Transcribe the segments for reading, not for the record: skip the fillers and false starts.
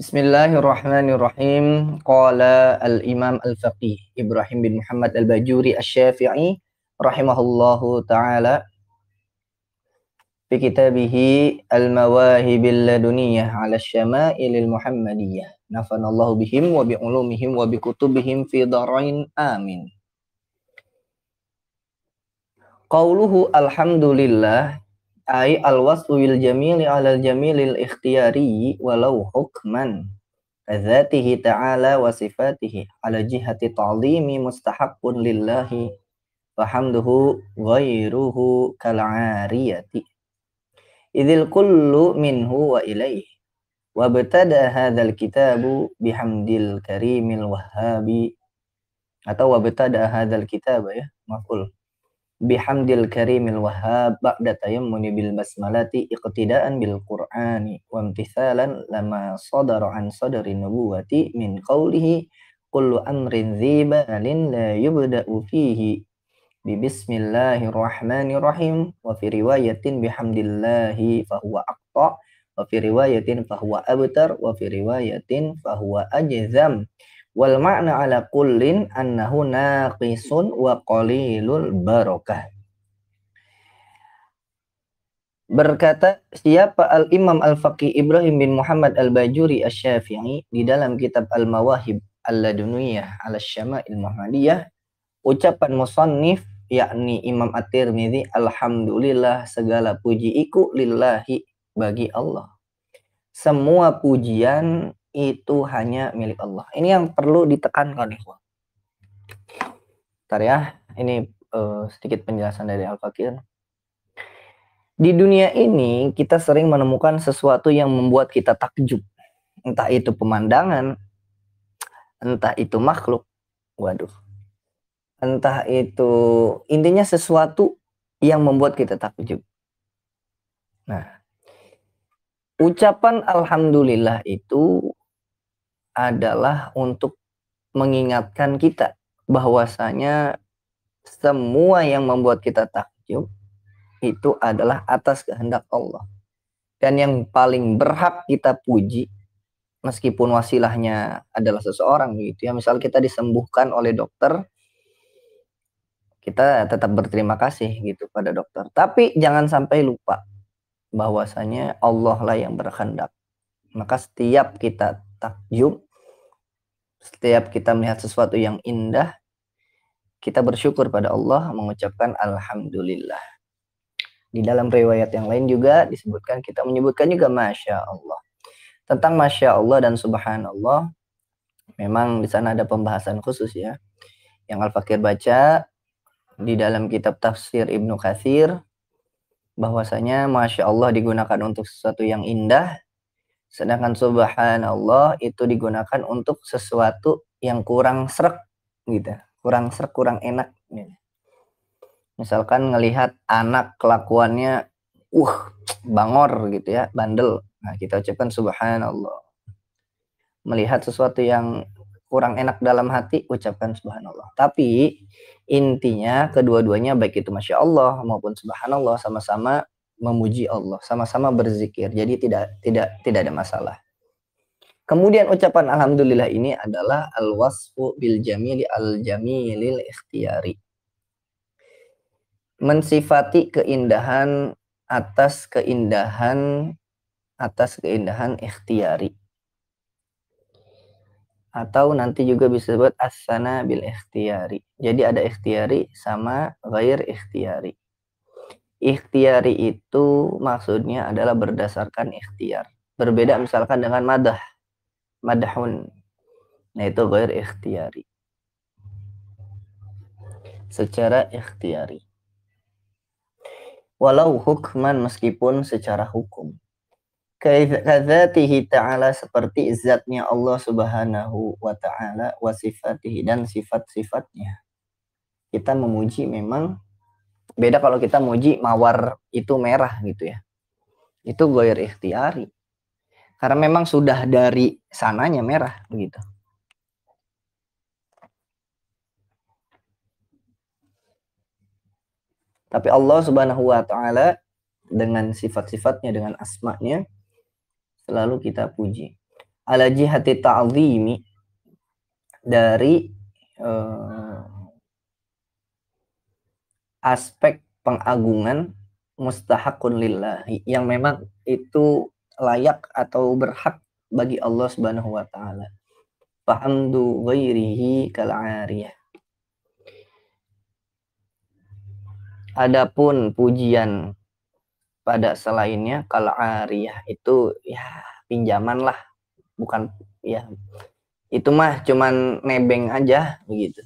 Bismillahirrahmanirrahim. Qala al-Imam al-Faqih Ibrahim bin Muhammad al-Bajuri asy-Syafi'i rahimahullahu taala fi kitabihi al-Mawahibil Laduniyah 'ala asy-Syama'ilil Muhammadiyah. Nafanallahu bihim wa bi ulumihim wa bi kutubihim fi dharain amin. Qauluhu alhamdulillah ay al-wasfu bil jamili 'ala al-jamilil ikhtiyari walau hukman dzatihi ta'ala wa sifatihi ala jihati ta'zimi mustahaqqun lillahi fahamduhu ghairuhu kal'ariyati idzil kullu minhu wa ilaihi wa btada hadzal kitabu bihamdil karimil wahhabi atau wa btada hadzal kitab ya maf'ul bihamdil karimil wahhab ba'da tayammuni bil basmalati iqtidaan bil qur'ani wa imtithalan lama sadara an sadri nubuwati min qawlihi kullu amrin dzibalin la yubda'u fihi bi bismillahirrahmanirrahim wa fi riwayatin bihamdillahi fahuwa aqta wa fi riwayatin fahuwa abtar wa fi riwayatin fahuwa ajzam wal ma'na ala kullin annahu naqisun wa qalilul barakah. Berkata siapa al-Imam al-Faqih Ibrahim bin Muhammad al-Bajuri asy-Syafi'i di dalam kitab Al-Mawahib Al-Laduniyah 'ala Syama'il Muhammadiyah, ucapan musannif yakni Imam At-Tirmidzi, alhamdulillah segala puji iku lillahi bagi Allah. Semua pujian itu hanya milik Allah. Ini yang perlu ditekankan, ikhwan. Bentar ya, ini sedikit penjelasan dari Al-Faqih. Di dunia ini kita sering menemukan sesuatu yang membuat kita takjub. Entah itu pemandangan, entah itu makhluk. Waduh. Entah itu intinya sesuatu yang membuat kita takjub. Nah, ucapan alhamdulillah itu adalah untuk mengingatkan kita bahwasanya semua yang membuat kita takjub itu adalah atas kehendak Allah. Dan yang paling berhak kita puji, meskipun wasilahnya adalah seseorang gitu ya, misal kita disembuhkan oleh dokter, kita tetap berterima kasih gitu pada dokter. Tapi jangan sampai lupa bahwasanya Allah lah yang berkehendak. Maka setiap kita takjub, setiap kita melihat sesuatu yang indah, kita bersyukur pada Allah, mengucapkan alhamdulillah. Di dalam riwayat yang lain juga disebutkan, kita menyebutkan juga Masya Allah. Tentang Masya Allah dan Subhanallah, memang di sana ada pembahasan khusus ya. Yang Al-Fakir baca di dalam kitab tafsir Ibnu Katsir, bahwasanya Masya Allah digunakan untuk sesuatu yang indah, sedangkan Subhanallah itu digunakan untuk sesuatu yang kurang srek gitu, kurang srek, kurang enak gitu. Misalkan ngelihat anak kelakuannya bangor gitu ya, bandel, nah kita ucapkan Subhanallah. Melihat sesuatu yang kurang enak dalam hati, ucapkan Subhanallah. Tapi intinya kedua-duanya, baik itu Masya Allah maupun Subhanallah, sama-sama memuji Allah, sama-sama berzikir. Jadi tidak ada masalah. Kemudian ucapan alhamdulillah ini adalah al-wasfu bil jamili al-jamilil ikhtiyari. Mensifati keindahan atas keindahan ikhtiyari. Atau nanti juga bisa disebut as-sana bil ikhtiyari. Jadi ada ikhtiyari sama ghair ikhtiyari. Ikhtiyari itu maksudnya adalah berdasarkan ikhtiyar. Berbeda misalkan dengan madahun. Nah itu ghair ikhtiyari. Secara ikhtiyari. Walau hukman, meskipun secara hukum. Kadzatihi ta'ala, seperti zatnya Allah subhanahu wa ta'ala, wa sifatihi, dan sifat-sifatnya. Kita memuji memang beda kalau kita muji mawar itu merah gitu ya. Itu ghair ikhtiyari. Karena memang sudah dari sananya merah begitu. Tapi Allah subhanahu wa ta'ala dengan sifat-sifatnya, dengan asma'nya, selalu kita puji. ala jihati ta'zimi, dari aspek pengagungan, mustahakun lillahi, yang memang itu layak atau berhak bagi Allah Subhanahu wa taala. Fahamdu ghairihi kal'ariyah. Adapun pujian pada selainnya kal'ariyah, itu ya pinjaman lah, bukan ya, itu mah cuman nebeng aja begitu.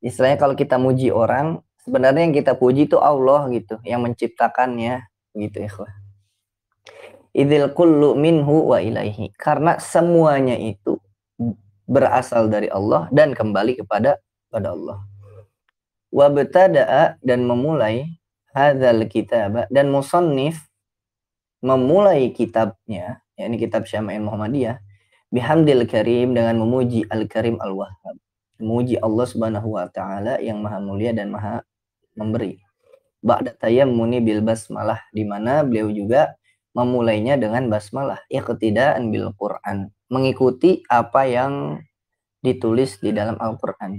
Istilahnya kalau kita muji orang, sebenarnya yang kita puji itu Allah gitu, yang menciptakannya gitu ya. Idzil kullu minhu wa ilaihi, karena semuanya itu berasal dari Allah dan kembali kepada Allah. Wa btada'a, dan memulai hadzal kitab, dan musannif memulai kitabnya, yakni kitab Syama'il Muhammadiyah, bihamdil karim, dengan memuji al-karim al-wahhab, memuji Allah Subhanahu wa taala yang maha mulia dan maha memberi. Ba'da tayammuni bil basmalah, di mana beliau juga memulainya dengan basmalah, iqtidaan bil Quran, mengikuti apa yang ditulis di dalam Al-Qur'an.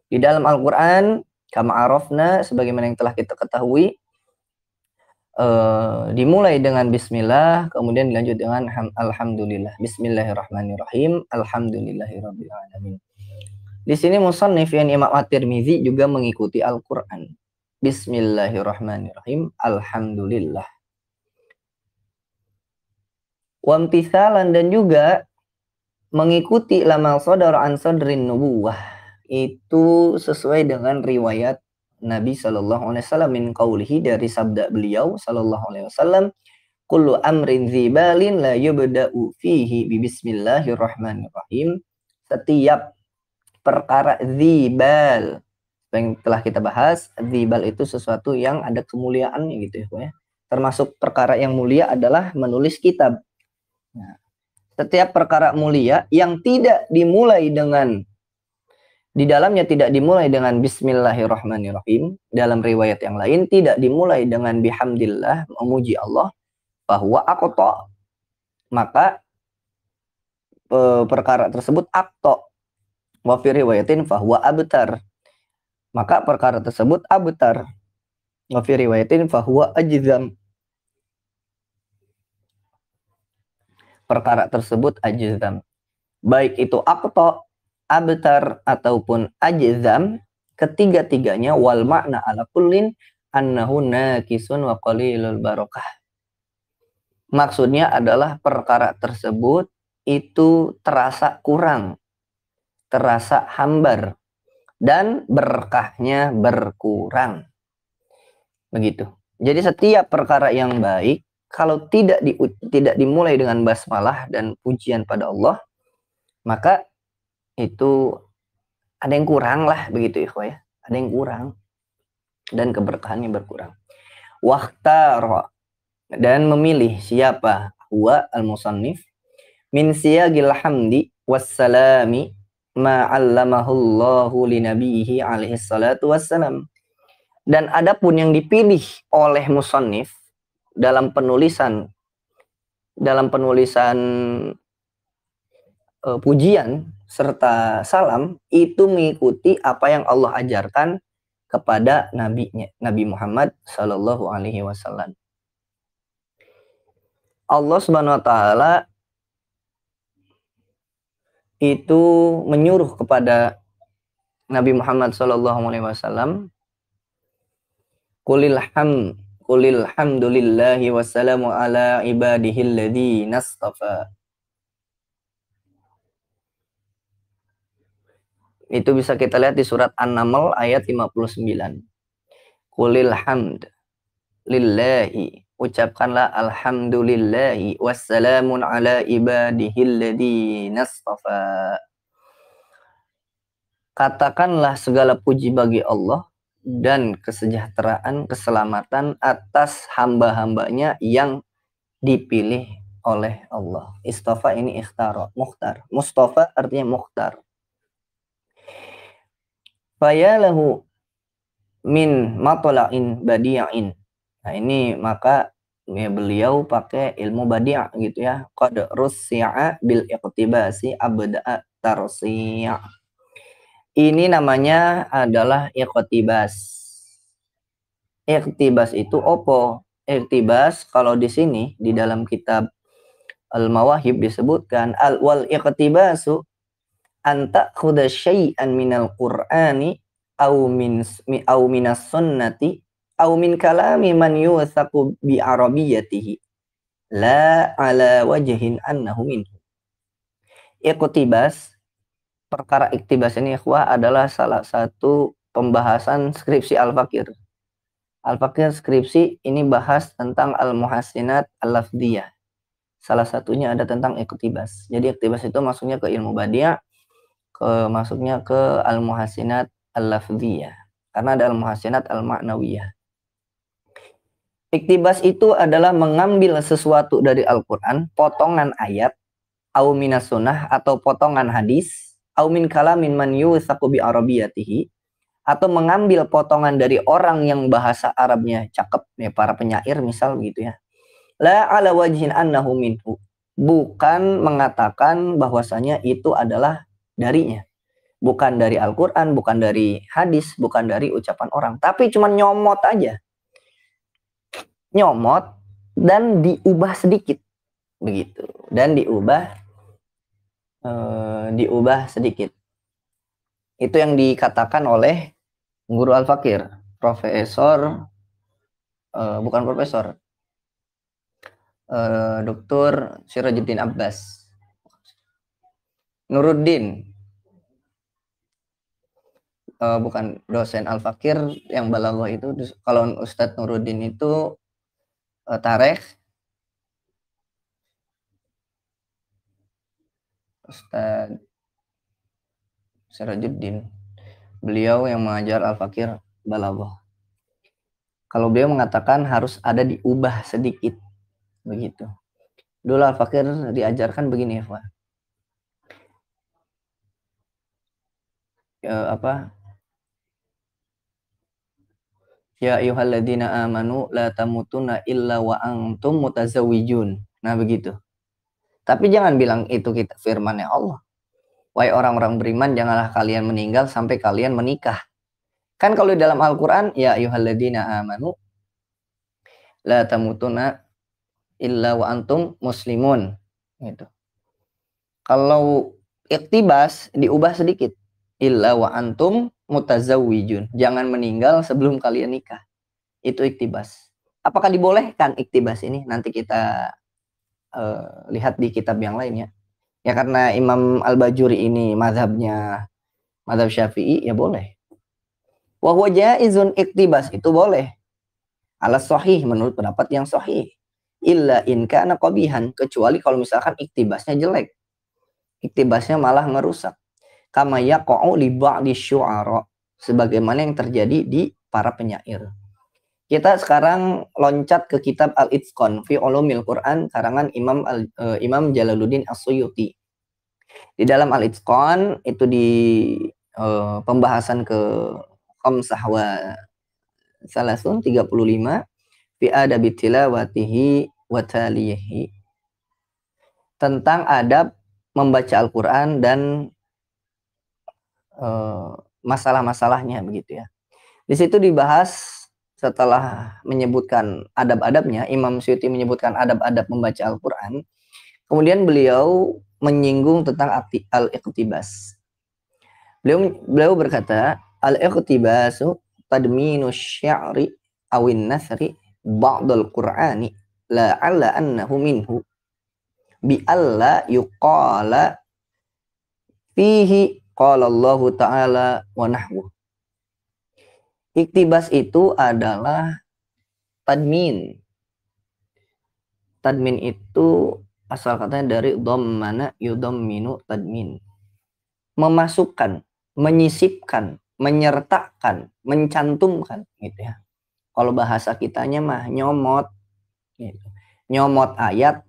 Di dalam Al-Qur'an, kama arafna, sebagaimana yang telah kita ketahui, dimulai dengan bismillah, kemudian dilanjut dengan alhamdulillah. Bismillahirrahmanirrahim, alhamdulillahirabbil alamin. Di sini musannif yang Imam At-Tirmizi juga mengikuti Al-Qur'an. Bismillahirrahmanirrahim, alhamdulillah. Wamtithalan, dan juga mengikuti lama sodara an sodrin nubuwah, itu sesuai dengan riwayat Nabi Shallallahu Alaihi Wasallam min qawlihi, dari sabda beliau Shallallahu Alaihi Wasallam, kullu amrin zibalin la yubda'u fihi bi bismillahirrahmanirrahim. Setiap perkara zibal yang telah kita bahas, zibal itu sesuatu yang ada kemuliaannya gitu ya. Termasuk perkara yang mulia adalah menulis kitab. Nah, setiap perkara mulia yang tidak dimulai dengan, di dalamnya tidak dimulai dengan bismillahirrahmanirrahim, dalam riwayat yang lain tidak dimulai dengan bihamdillah, memuji Allah, bahwa aqta, maka perkara tersebut aqta. Wa fi riwayatin fahuwa abtar, maka perkara tersebut abtar. Wa fi riwayatin fahuwa ajzam, perkara tersebut ajzam. Baik itu aqta, abtar, ataupun ajzam, ketiga-tiganya wal makna ala kullin annahu naqisun wa qalilul barakah. Maksudnya adalah perkara tersebut itu terasa kurang, terasa hambar, dan berkahnya berkurang. Begitu. Jadi setiap perkara yang baik, kalau tidak dimulai dengan basmalah dan pujian pada Allah, maka itu ada yang kurang lah, begitu ya. Ada yang kurang dan keberkahannya berkurang. Wahtara, dan memilih siapa, huwa al-musannif, min siyagil hamdi wassalami ma'allamahullahu li nabihi alaihi salatu wassalam. Dan adapun yang dipilih oleh musannif dalam penulisan pujian serta salam, itu mengikuti apa yang Allah ajarkan kepada nabinya, Nabi Muhammad Sallallahu Alaihi Wasallam. Allah Subhanahu Wa Taala itu menyuruh kepada Nabi Muhammad Sallallahu Alaihi Wasallam, Qulil hamdulillahi wassalamu ala ibadihil ladzina astafa. Itu bisa kita lihat di surat An-Naml ayat 59. Qulil hamd lillahi, ucapkanlah alhamdulillahi wassalamun ala ibadihil ladzina astafa. Katakanlah segala puji bagi Allah dan kesejahteraan, keselamatan atas hamba-hambanya yang dipilih oleh Allah. Istafa ini ikhtara, mukhtar. Mustafa artinya mukhtar. Fayalahu min matla'in badi'in. Nah ini maka ya beliau pakai ilmu badi' gitu ya. Qad russi'a bil iqtibasi abda'a tarsi'a. Ini namanya adalah iqtibas. Iqtibas itu opo? Iqtibas kalau di sini di dalam kitab Al-Mawahib disebutkan wal iqtibasu anta khuda syai'an minal qur'ani au minas sunnati au min kalami man yusaku bi arabiyatihi la ala wajhin annahu minhu. Iqtibas, perkara iktibas ini ikhwah adalah salah satu pembahasan skripsi Al-Fakir. Al-Fakir skripsi ini bahas tentang al-muhassinat al-lafdiyah. Salah satunya ada tentang iqtibas. Jadi iqtibas itu masuknya ke ilmu badi', masuknya ke al-muhassinat al-lafdiyah. Karena ada al-muhassinat al-ma'nawiyah. Iqtibas itu adalah mengambil sesuatu dari Al-Quran, potongan ayat, au minas sunnah atau potongan hadis, au min kalamin man yusaku bi arabiyatihi, atau mengambil potongan dari orang yang bahasa Arabnya cakep, ya para penyair misal gitu ya. La ala wajhin annahu minhu, bukan mengatakan bahwasanya itu adalah darinya. Bukan dari Al-Quran, bukan dari hadis, bukan dari ucapan orang. Tapi cuma nyomot aja. Nyomot dan diubah sedikit. Begitu. Dan diubah sedikit. Itu yang dikatakan oleh guru Al-Fakir. Bukan profesor. Dr. Sirajuddin Abbas. Nuruddin. Bukan dosen Al-Fakir yang balaghah itu. Kalau Ustadz Nuruddin itu tarikh. Ustadz Sirajuddin, beliau yang mengajar Al-Fakir balaghah. Kalau beliau mengatakan harus ada diubah sedikit. Begitu. Dulu Al-Fakir diajarkan begini ya, Pak. Ya ayyuhalladzina amanu la tamutunna illa wa antum mutazawwijun. Nah begitu. Tapi jangan bilang itu kita firman-Nya Allah. Wahai orang-orang beriman, janganlah kalian meninggal sampai kalian menikah. Kan kalau di dalam Al-Quran, ya ayyuhalladzina amanu la tamutunna illa wa antum muslimun. Gitu. Kalau iktibas diubah sedikit. Illa wa antum mutazawwijun. Jangan meninggal sebelum kalian nikah. Itu iktibas. Apakah dibolehkan iktibas ini? Nanti kita lihat di kitab yang lainnya. Ya karena Imam Al-Bajuri ini mazhab Syafi'i, ya boleh. Wa huwa jaizun, iktibas itu boleh. Ala sahih, menurut pendapat yang sahih. Illa in kana qabihan, kecuali kalau misalkan iktibasnya jelek. Iktibasnya malah ngerusak. Kama yaqa'u li ba'di syu'ara, sebagaimana yang terjadi di para penyair. Kita sekarang loncat ke kitab Al-Itqan fi Ulumil Quran karangan Imam Jalaluddin As-Suyuti. Di dalam Al-Itqan itu di pembahasan ke khamsah wa salasun 35 fi adabi tilawatihi wa talihi, tentang adab membaca Al-Quran dan masalah-masalahnya begitu ya. Di situ dibahas, setelah menyebutkan adab-adabnya, Imam Suyuti menyebutkan adab-adab membaca Al-Quran. Kemudian beliau menyinggung tentang al-iqtibas. Beliau berkata, al-iqtibasu tadminu sya'ri awin nasri ba'dal qur'ani la'alla annahu minhu bi'alla yuqala fihi qala Allah ta'ala wa nahwu. Iktibas itu adalah tadmin. Tadmin itu asal katanya dari dhammana yudamminu tadmin. Memasukkan, menyisipkan, menyertakan, mencantumkan gitu ya. Kalau bahasa kitanya mah nyomot gitu. Nyomot ayat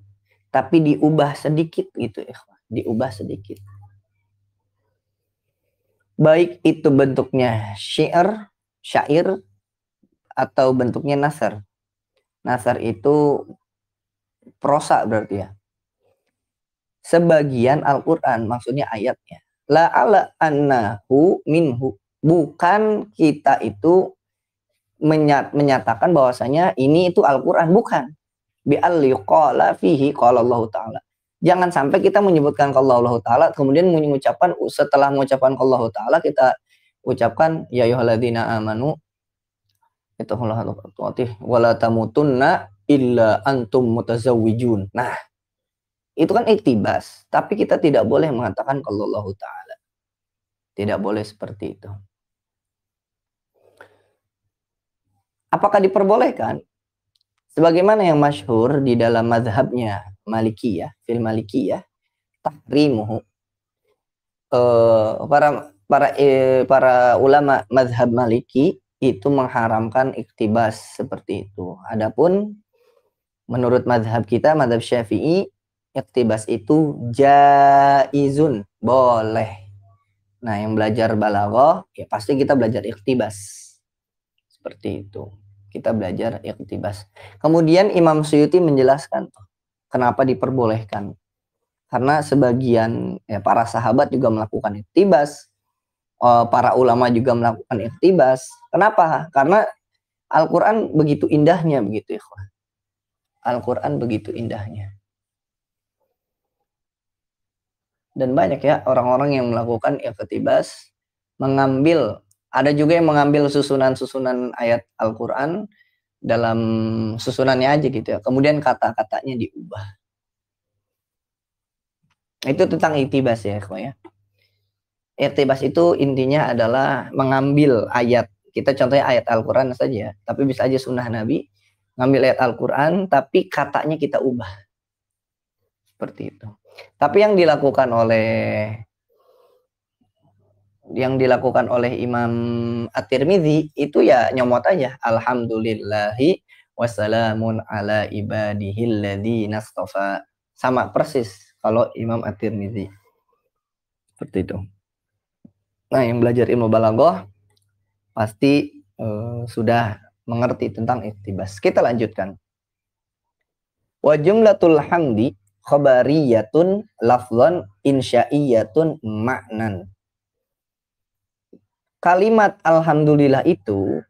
tapi diubah sedikit gitu ya. Diubah sedikit. Baik itu bentuknya syair atau bentuknya nasar. Nasar itu prosa berarti ya. Sebagian Al-Quran, maksudnya ayatnya. La'ala annahu minhu. Bukan kita itu menyatakan bahwasanya ini itu Al-Quran. Bukan. Bi'alli qala fihi qala Allah Ta'ala. Jangan sampai kita menyebutkan qala Allah Ta'ala, kemudian mengucapkan, setelah mengucapkan qala Allah Ta'ala, kita ucapkan, ya ayyuhalladzina amanu, ittaqullaha haqqa tuqatih, wala tamutunna illa antum mutazawwijun. Nah, itu kan iktibas, tapi kita tidak boleh mengatakan qallallahu ta'ala. Tidak boleh seperti itu. Apakah diperbolehkan? Sebagaimana yang masyhur di dalam mazhabnya Malikiyah, fil Malikiyah, tahrimuhu. Para ulama mazhab Maliki itu mengharamkan iktibas seperti itu. Adapun menurut mazhab kita, mazhab Syafi'i, iktibas itu jaizun, boleh. Nah, yang belajar balaghah ya pasti kita belajar iktibas. Seperti itu. Kita belajar iktibas. Kemudian Imam Suyuti menjelaskan kenapa diperbolehkan. Karena sebagian para sahabat juga melakukan iktibas. Para ulama juga melakukan iktibas. Kenapa? Karena Al-Quran begitu indahnya, begitu ikhwan. Al-Quran begitu indahnya. Dan banyak ya orang-orang yang melakukan iktibas, mengambil, ada juga yang mengambil susunan-susunan ayat Al-Quran dalam susunannya aja gitu ya. Kemudian kata-katanya diubah. Itu tentang iktibas ya, ikhwan ya. Iktibas itu intinya adalah mengambil ayat. Kita contohnya ayat Al-Quran saja, tapi bisa aja sunnah Nabi. Ngambil ayat Al-Quran, tapi katanya kita ubah. Seperti itu. Tapi yang dilakukan oleh Imam At-Tirmidzi itu ya nyomot aja. Alhamdulillahi wassalamun ala ibadihil ladzina istafa. Sama persis kalau Imam At-Tirmidzi. Seperti itu. Nah, yang belajar ilmu balaghah pasti sudah mengerti tentang iktibas. Kita lanjutkan. Wa jumlatul hamdi khabariyatun lafzan insya'iyatun ma'nan. Kalimat alhamdulillah itu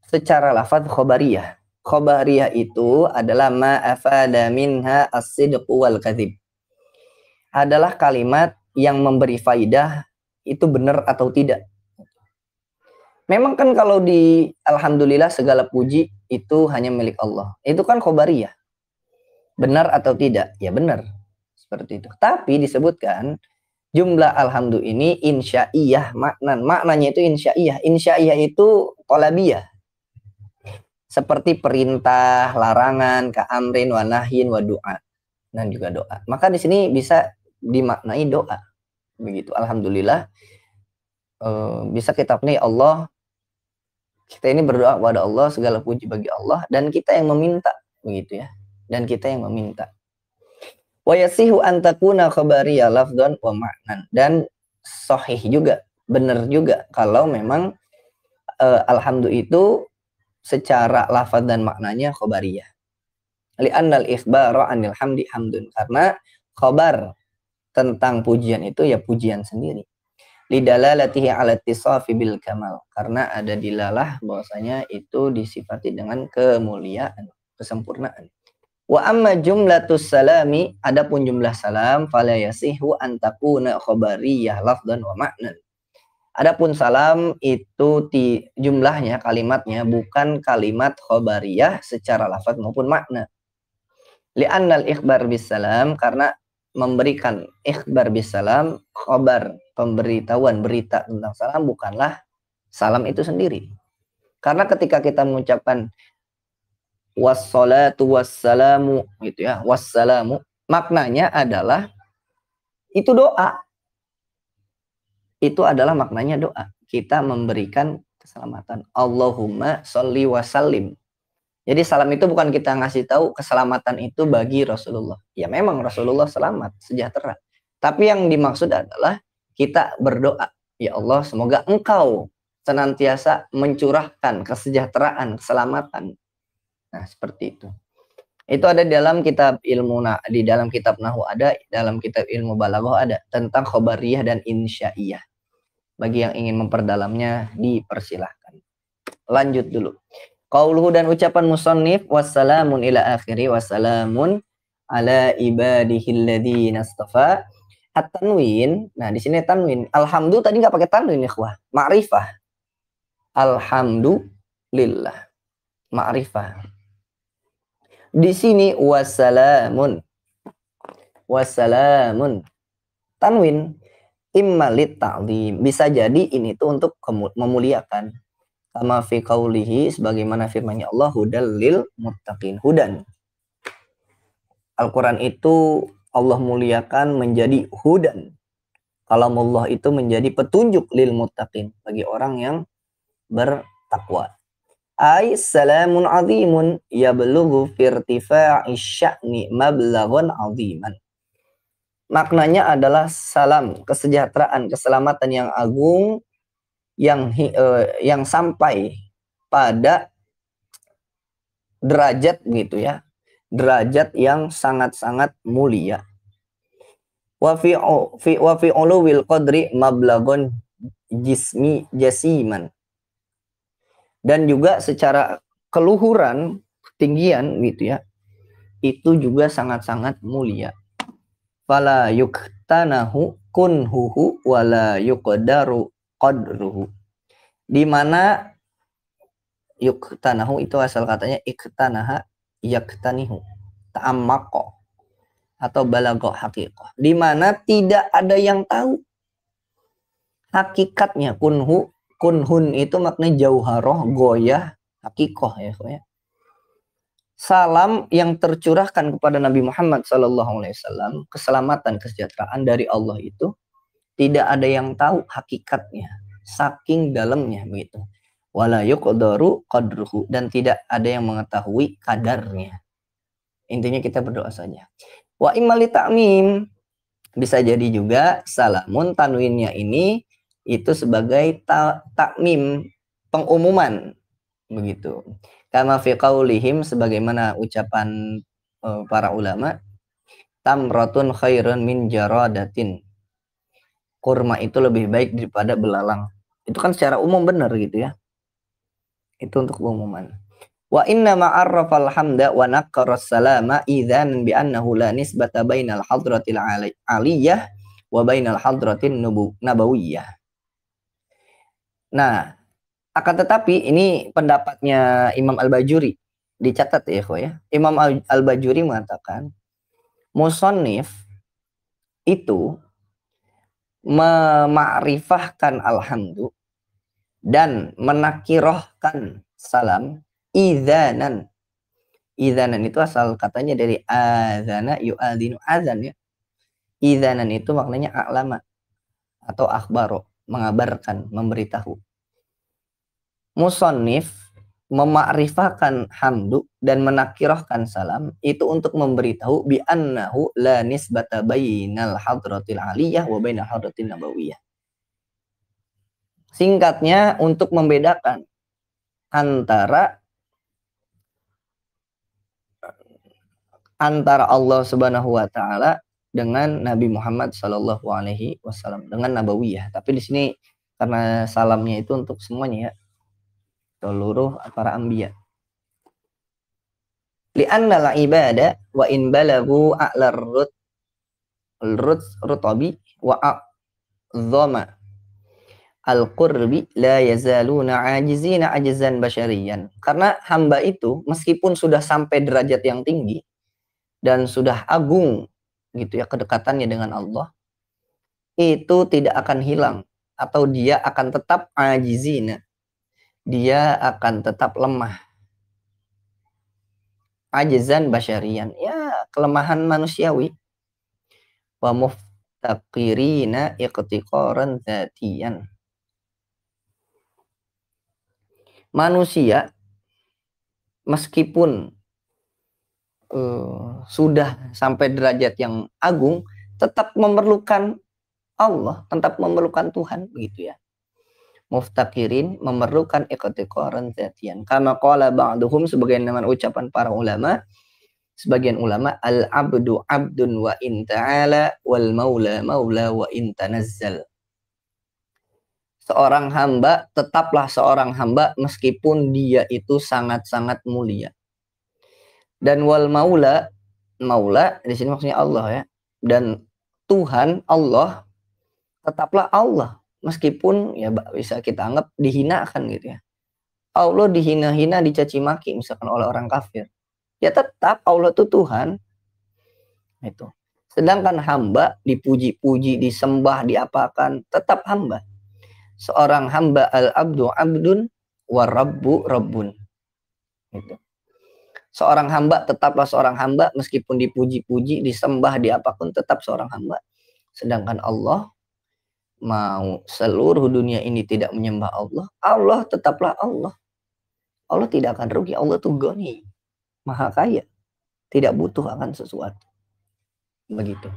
secara lafaz khabariyah. Khabariyah itu adalah ma'afada minha as-sidqu wal kadhib. Adalah kalimat yang memberi faidah itu benar atau tidak. Memang kan kalau di alhamdulillah segala puji itu hanya milik Allah. Itu kan khabariyah. Benar atau tidak? Ya benar. Seperti itu. Tapi disebutkan jumlah alhamdulillah ini insya'iyah maknan. Maknanya itu insya'iyah. Insya'iyah itu tolabiyah. Seperti perintah, larangan, ka'amrin, wa nahyin, wa doa. Dan juga doa. Maka di sini bisa dimaknai doa. Begitu. Alhamdulillah. Bisa kita pilih Allah. Kita ini berdoa kepada Allah. Segala puji bagi Allah. Dan kita yang meminta. Begitu ya. Dan kita yang meminta. Wa yasihu an takuna khabariyah lafdhan wa ma'nan. Dan sahih juga, benar juga kalau memang alhamdulillah itu secara lafaz dan maknanya khabariyah. Li'annal ikhbara 'anil hamdi hamdun. Karena khabar tentang pujian itu ya pujian sendiri. Lidalalatihi 'ala ittisafi bil kamal. Karena ada dilalah bahwasanya itu disifati dengan kemuliaan, kesempurnaan. Wa amma jumlatus salami, adapun jumlah salam fala yasihu an takuna khabariyah lafdan wa ma'nan. Adapun salam itu jumlahnya, kalimatnya bukan kalimat khabariyah secara lafaz maupun makna. Li'annal ikhbar bis salam, karena memberikan ikhbar bis salam, khabar, pemberitahuan, berita tentang salam bukanlah salam itu sendiri. Karena ketika kita mengucapkan wassalatu wassalamu gitu ya, wassalamu, maknanya adalah itu doa. Itu adalah maknanya doa. Kita memberikan keselamatan. Allahumma sholli wa sallim. Jadi salam itu bukan kita ngasih tahu keselamatan itu bagi Rasulullah. Ya memang Rasulullah selamat, sejahtera. Tapi yang dimaksud adalah kita berdoa, ya Allah semoga Engkau senantiasa mencurahkan kesejahteraan, keselamatan Nah, seperti itu. Itu ada dalam kitab ilmu, di dalam kitab nahwu ada, dalam kitab ilmu balaghah ada tentang khobariyah dan insya'iyah. Bagi yang ingin memperdalamnya dipersilahkan. Lanjut dulu. Qauluhu dan ucapan musannif wassalamun ila akhiri wassalamun ala ibadihil ladzina istafa. At-tanwin, nah di sini tanwin. Alhamdu tadi nggak pakai tanwin ya, ikhwah. Ma'rifah. Alhamdulillah. Ma'rifah. Di sini wassalamun. Wassalamun. Tanwin imma lit ta'lim. Bisa jadi ini tuh untuk memuliakan. Kama fi qaulihi sebagaimana firman-Nya Allah hudal lil muttaqin. Hudan. Al-Qur'an itu Allah muliakan menjadi hudan. Kalamullah itu menjadi petunjuk lil muttaqin bagi orang yang bertakwa. Ai salamun azimun yablughu firtifa'i sya'ni mablaghun aziman. Maknanya adalah salam, kesejahteraan, keselamatan yang agung yang sampai pada derajat gitu ya. Derajat yang sangat-sangat mulia. Wa fi uluwil qadri mablaghun jasiman. Dan juga secara keluhuran, ketinggian gitu ya. Itu juga sangat-sangat mulia. Fala yuktanahu kunhuhu wala yuqdaru qadruhu. Di mana yuktanahu itu asal katanya iktanaha yaktanihu. Ta'ammaqa atau balagha haqiqah. Di mana tidak ada yang tahu hakikatnya. Kunhun itu maknanya jauharoh, goyah, haqiqah ya. Salam yang tercurahkan kepada Nabi Muhammad SAW, keselamatan, kesejahteraan dari Allah itu tidak ada yang tahu hakikatnya, saking dalamnya begitu. Wala yuqdaru qadruhu, dan tidak ada yang mengetahui kadarnya. Intinya kita berdoa saja. Wa imma li ta'mim, bisa jadi juga salamun tanwinnya ini itu sebagai takmim, pengumuman begitu. Kama fi qaulihim, sebagaimana ucapan para ulama, tamratun khairun min jaradatin. Kurma itu lebih baik daripada belalang. Itu kan secara umum benar gitu ya. Itu untuk pengumuman. Wa inna ma'arrafal hamda wa naqqara salama idzan bi annahu la nisbata bainal hadratil aliyah wa bainal hadratin nabawiyah. Nah, akan tetapi ini pendapatnya Imam Al-Bajuri. Dicatat ya, ya. Imam Al-Bajuri mengatakan musannif itu memakrifahkan alhamdu dan menakirohkan salam idzanan. Idzanan itu asal katanya dari adzana yu'adzinu, azan ya. Idzanan itu maknanya a'lama atau akhbaro, mengabarkan, memberitahu. Musannif memakrifahkan hamdu dan menakirahkan salam itu untuk memberitahu bi annahu la nisbata bainal hadratil aliyah wa bainal hadratin nabawiyah. Singkatnya untuk membedakan antara Allah Subhanahu wa taala dengan Nabi Muhammad sallallahu alaihi wasallam, dengan nabawiyah. Tapi di sini karena salamnya itu untuk semuanya ya, seluruh para anbiya. Li'anna al-ibada wa in balagu a'lar rutabi wa a'zama al-qurbi la yazaluna ajizina ajizan basyariyan. Karena hamba itu meskipun sudah sampai derajat yang tinggi dan sudah agung gitu ya kedekatannya dengan Allah, itu tidak akan hilang atau dia akan tetap ajizina. Dia akan tetap lemah. Ajizan basyarian, ya kelemahan manusiawi. Wa muftaqirina iqtiqaran dzatiyan. Manusia meskipun sudah sampai derajat yang agung, tetap memerlukan Allah, tetap memerlukan Tuhan begitu ya. muftakirin, memerlukan iqtiqaran dzatian. Kama qala ba'duhum, sebagaimana ucapan para ulama, sebagian ulama, al-abdu abdun wa in ta'ala wal maula maula wa in tanazzal. Seorang hamba tetaplah seorang hamba meskipun dia itu sangat-sangat mulia. Dan wal maula, maula di sini maksudnya Allah ya. Dan Tuhan Allah tetaplah Allah meskipun ya bisa kita anggap dihinakan gitu ya. Allah dihina-hina, dicaci maki misalkan oleh orang kafir. Ya tetap Allah itu Tuhan. Itu. Sedangkan hamba dipuji-puji, disembah, diapakan, tetap hamba. Seorang hamba al-abdu abdun warabbu rabbun. Gitu. Seorang hamba tetaplah seorang hamba meskipun dipuji-puji, disembah, diapapun tetap seorang hamba. Sedangkan Allah mau seluruh dunia ini tidak menyembah Allah, Allah tetaplah Allah. Allah tidak akan rugi. Allah itu Ghani, maha kaya, tidak butuh akan sesuatu. Begitu.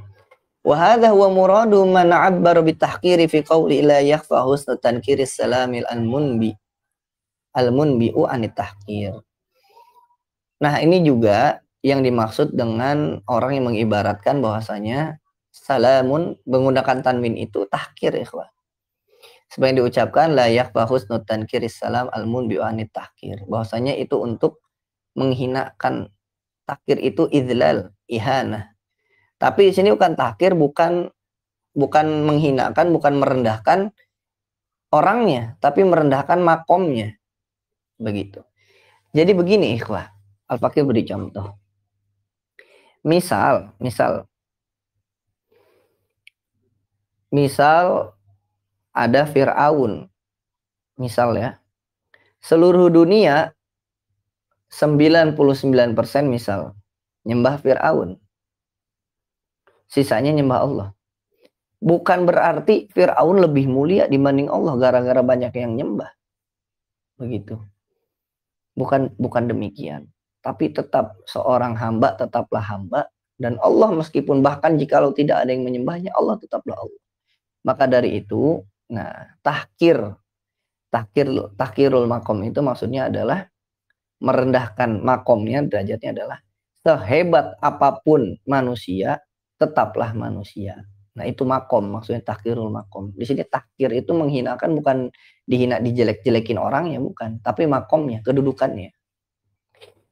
Wa hadha huwa muradu man 'abbara bi tahqiri fi qawli la yakhfa husna tankiri salamil al-munbi'u anit tahqir. Nah, ini juga yang dimaksud dengan orang yang mengibaratkan bahwasanya salamun menggunakan tanwin itu tahqir, ikhwah. Seperti yang diucapkan la yakhfa husnu tankiri salam al-munbi'u anit tahqir. Bahwasanya itu untuk menghinakan. Tahqir itu idlal, ihanah. Tapi di sini bukan tahqir, bukan menghinakan, bukan merendahkan orangnya, tapi merendahkan makomnya. Begitu. Jadi begini, ikhwah. Al-Fakir beri contoh. Misal ada Fir'aun. Misal ya. Seluruh dunia 99% misal nyembah Fir'aun. Sisanya nyembah Allah. Bukan berarti Fir'aun lebih mulia dibanding Allah gara-gara banyak yang nyembah. Begitu. Bukan demikian. Tapi tetap seorang hamba tetaplah hamba. Dan Allah meskipun bahkan jikalau tidak ada yang menyembahnya, Allah tetaplah Allah. Maka dari itu, nah tahkirul makom itu maksudnya adalah merendahkan makomnya, derajatnya adalah sehebat apapun manusia, tetaplah manusia. Nah itu makom, maksudnya tahkirul makom. Di sini tahkir itu menghinakan, bukan dihina, dijelek-jelekin orangnya, bukan. Tapi makomnya, kedudukannya.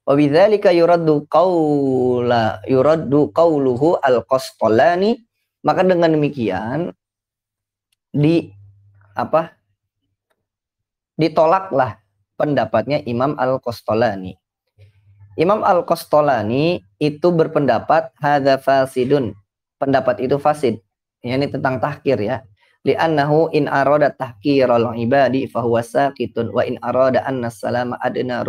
Wa bidzalika yuraddu qauluhu al-Qastalani. Maka dengan demikian ditolaklah pendapatnya Imam Al-Qastalani. Imam Al-Qastalani itu berpendapat hadza fasidun. Pendapat itu fasid. Ini tentang tahkir ya. Li'annahu in arada tahkiral ibadi fahuwa saqitun wa in arada anna salama adna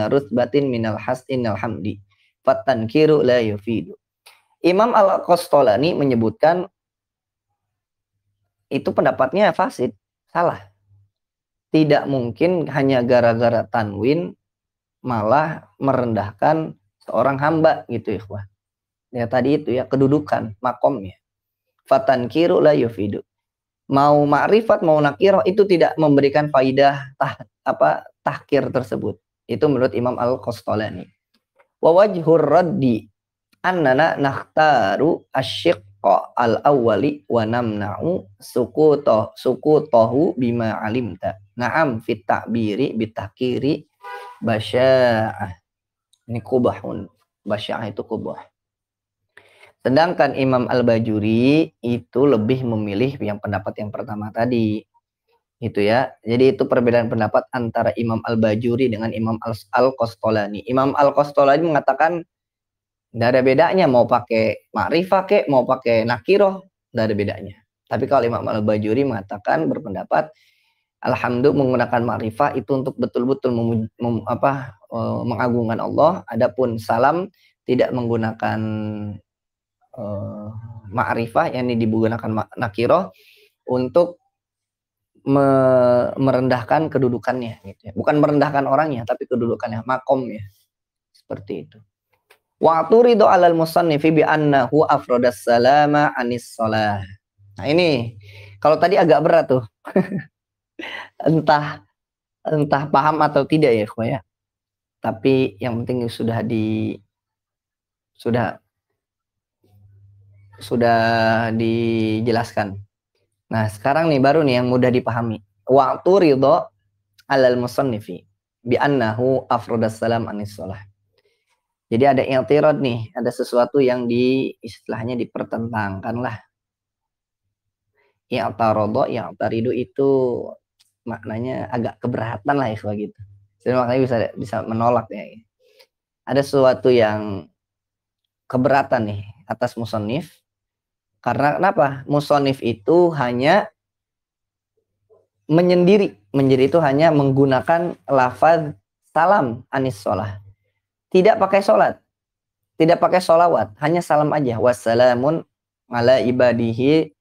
rutbatin minal hasinil hamdi fatankiru la yufidu. Imam Al-Qastalani menyebutkan itu pendapatnya fasid, salah. Tidak mungkin hanya gara-gara tanwin malah merendahkan seorang hamba gitu, ikhwah. Ya tadi itu ya, kedudukan makomnya. Fatankiru la yufidu. Mau ma'rifat mau nakirah itu tidak memberikan faidah tahkir tersebut. Itu menurut Imam Al-Qastalani. Wa wajhur raddi annana nakhtaru asyiqqa al-awwali wa namna'u sukutohu bima alimta. Na'am fit ta'biri bitahkiri basya'ah. Ini kubahun. Basya'ah itu kubah. Sedangkan Imam Al-Bajuri itu lebih memilih yang pendapat yang pertama tadi. Itu ya. Jadi itu perbedaan pendapat antara Imam Al-Bajuri dengan Imam Al-Qastalani. Imam Al-Qastalani mengatakan tidak ada bedanya mau pakai ma'rifah kek, mau pakai nakiroh, tidak ada bedanya. Tapi kalau Imam Al-Bajuri mengatakan berpendapat alhamdulillah menggunakan ma'rifah itu untuk betul-betul mengagungkan Allah. Adapun salam tidak menggunakan ma'rifah, yang digunakan nakiroh untuk merendahkan kedudukannya gitu ya. Bukan merendahkan orangnya tapi kedudukannya, makomnya. Seperti itu. Wa turidu 'alal musannifi bi annahu afradas salama anis shalah. Nah ini kalau tadi agak berat tuh. Entah entah paham atau tidak ya, ikhwah ya. Tapi yang penting sudah sudah dijelaskan. Nah, sekarang nih baru nih yang mudah dipahami. Waktu ridho alal musannifi bi annahu afrodas salam anis sholah. Jadi ada i'tirad nih, ada sesuatu yang istilahnya dipertentangkan lah. I'taridu itu maknanya agak keberatan lah ya gitu. Jadi maknanya bisa menolak ya. Ada sesuatu yang keberatan nih atas musonif. Karena kenapa? Musonif itu hanya menyendiri itu hanya menggunakan lafaz salam anis sholah. Tidak pakai sholat. Tidak pakai sholawat. Hanya salam aja. Wassalamun ala ibadihil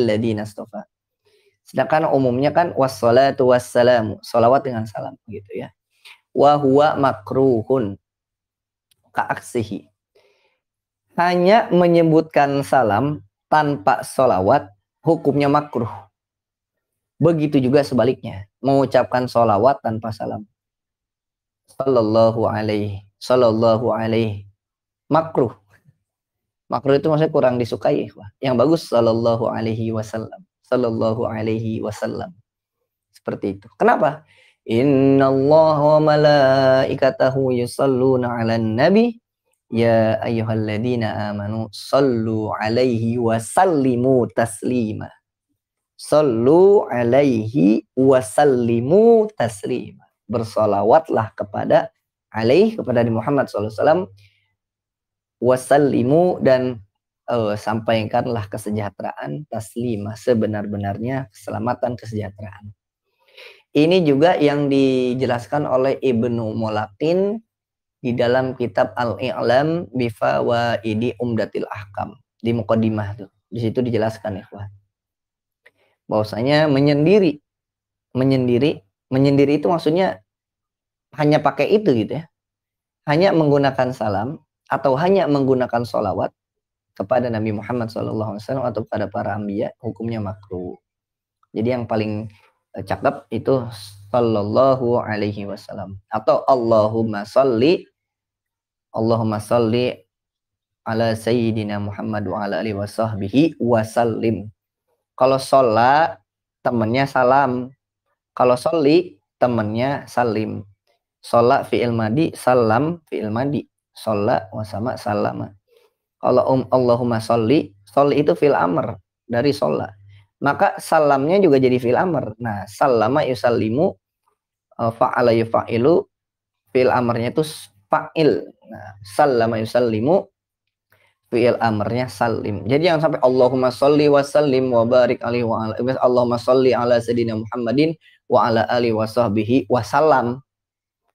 ladina astafa. Sedangkan umumnya kan wassalatu wassalamu. Sholawat dengan salam. Gitu ya. Wa huwa makruhun. Ka'aksihi. Hanya menyebutkan salam tanpa sholawat. Hukumnya makruh. Begitu juga sebaliknya. Mengucapkan sholawat tanpa salam. Sallallahu alaihi. Makruh. Makruh itu maksudnya kurang disukai. Yang bagus sallallahu alaihi wasallam. Sallallahu alaihi wasallam. Seperti itu. Kenapa? Innallaha wa malaikatahu yusalluna 'alan nabi ya ayyuhalladzina amanu sallu alaihi wa sallimu taslima. Sallu alaihi wa sallimu taslima. Bersolawatlah kepada Muhammad SAW, wasallimu dan sampaikanlah kesejahteraan taslima, sebenar-benarnya keselamatan kesejahteraan. Ini juga yang dijelaskan oleh Ibnu Mulakin di dalam kitab Al-I'lam bifawaidi Umdatil Ahkam di muqaddimah tuh. Di situ dijelaskan ikhwan. Bahwasanya menyendiri itu maksudnya hanya pakai itu gitu ya. Hanya menggunakan salam atau hanya menggunakan sholawat kepada Nabi Muhammad SAW atau kepada para anbiya, hukumnya makruh. Jadi yang paling cakep itu sallallahu alaihi wasallam atau Allahumma salli ala sayyidina Muhammad wa ala alihi wasahbihi wasallim. Kalau sholat temennya salam, kalau sholli temennya salim. Sholat fi'il madi, salam fi'il madi. Sholat wasama salama. Kalau Allahumma sholli itu fi'il amr dari sholat. Maka salamnya juga jadi fi'il amr. Nah, salama yusallimu, fa'ala yufa'ilu, fi'il amrnya itu fa'il. Nah, salama yusallimu, fi'il amrnya salim. Jadi jangan sampai Allahumma sholli wa sallim wa barik alaihi wa ala, Allahumma sholli ala sayyidina Muhammadin wa ala alihi wa sahbihi wa salam.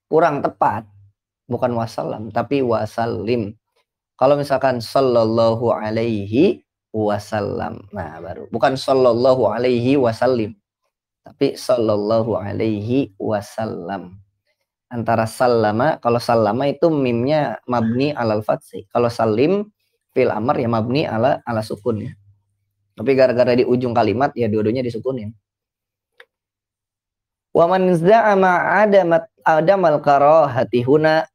Kurang tepat. Bukan wasallam, tapi wasallim. Kalau misalkan sallallahu alaihi wasallam. Nah, baru. Bukan sallallahu alaihi wasallim. Tapi sallallahu alaihi wasallam. Antara sallama, kalau sallama itu mimnya mabni alal fathi. Kalau salim, fil amr ya mabni ala sukun ya. Tapi gara-gara di ujung kalimat ya dua-duanya disukunin. Wa man za'ama adamal karahati huna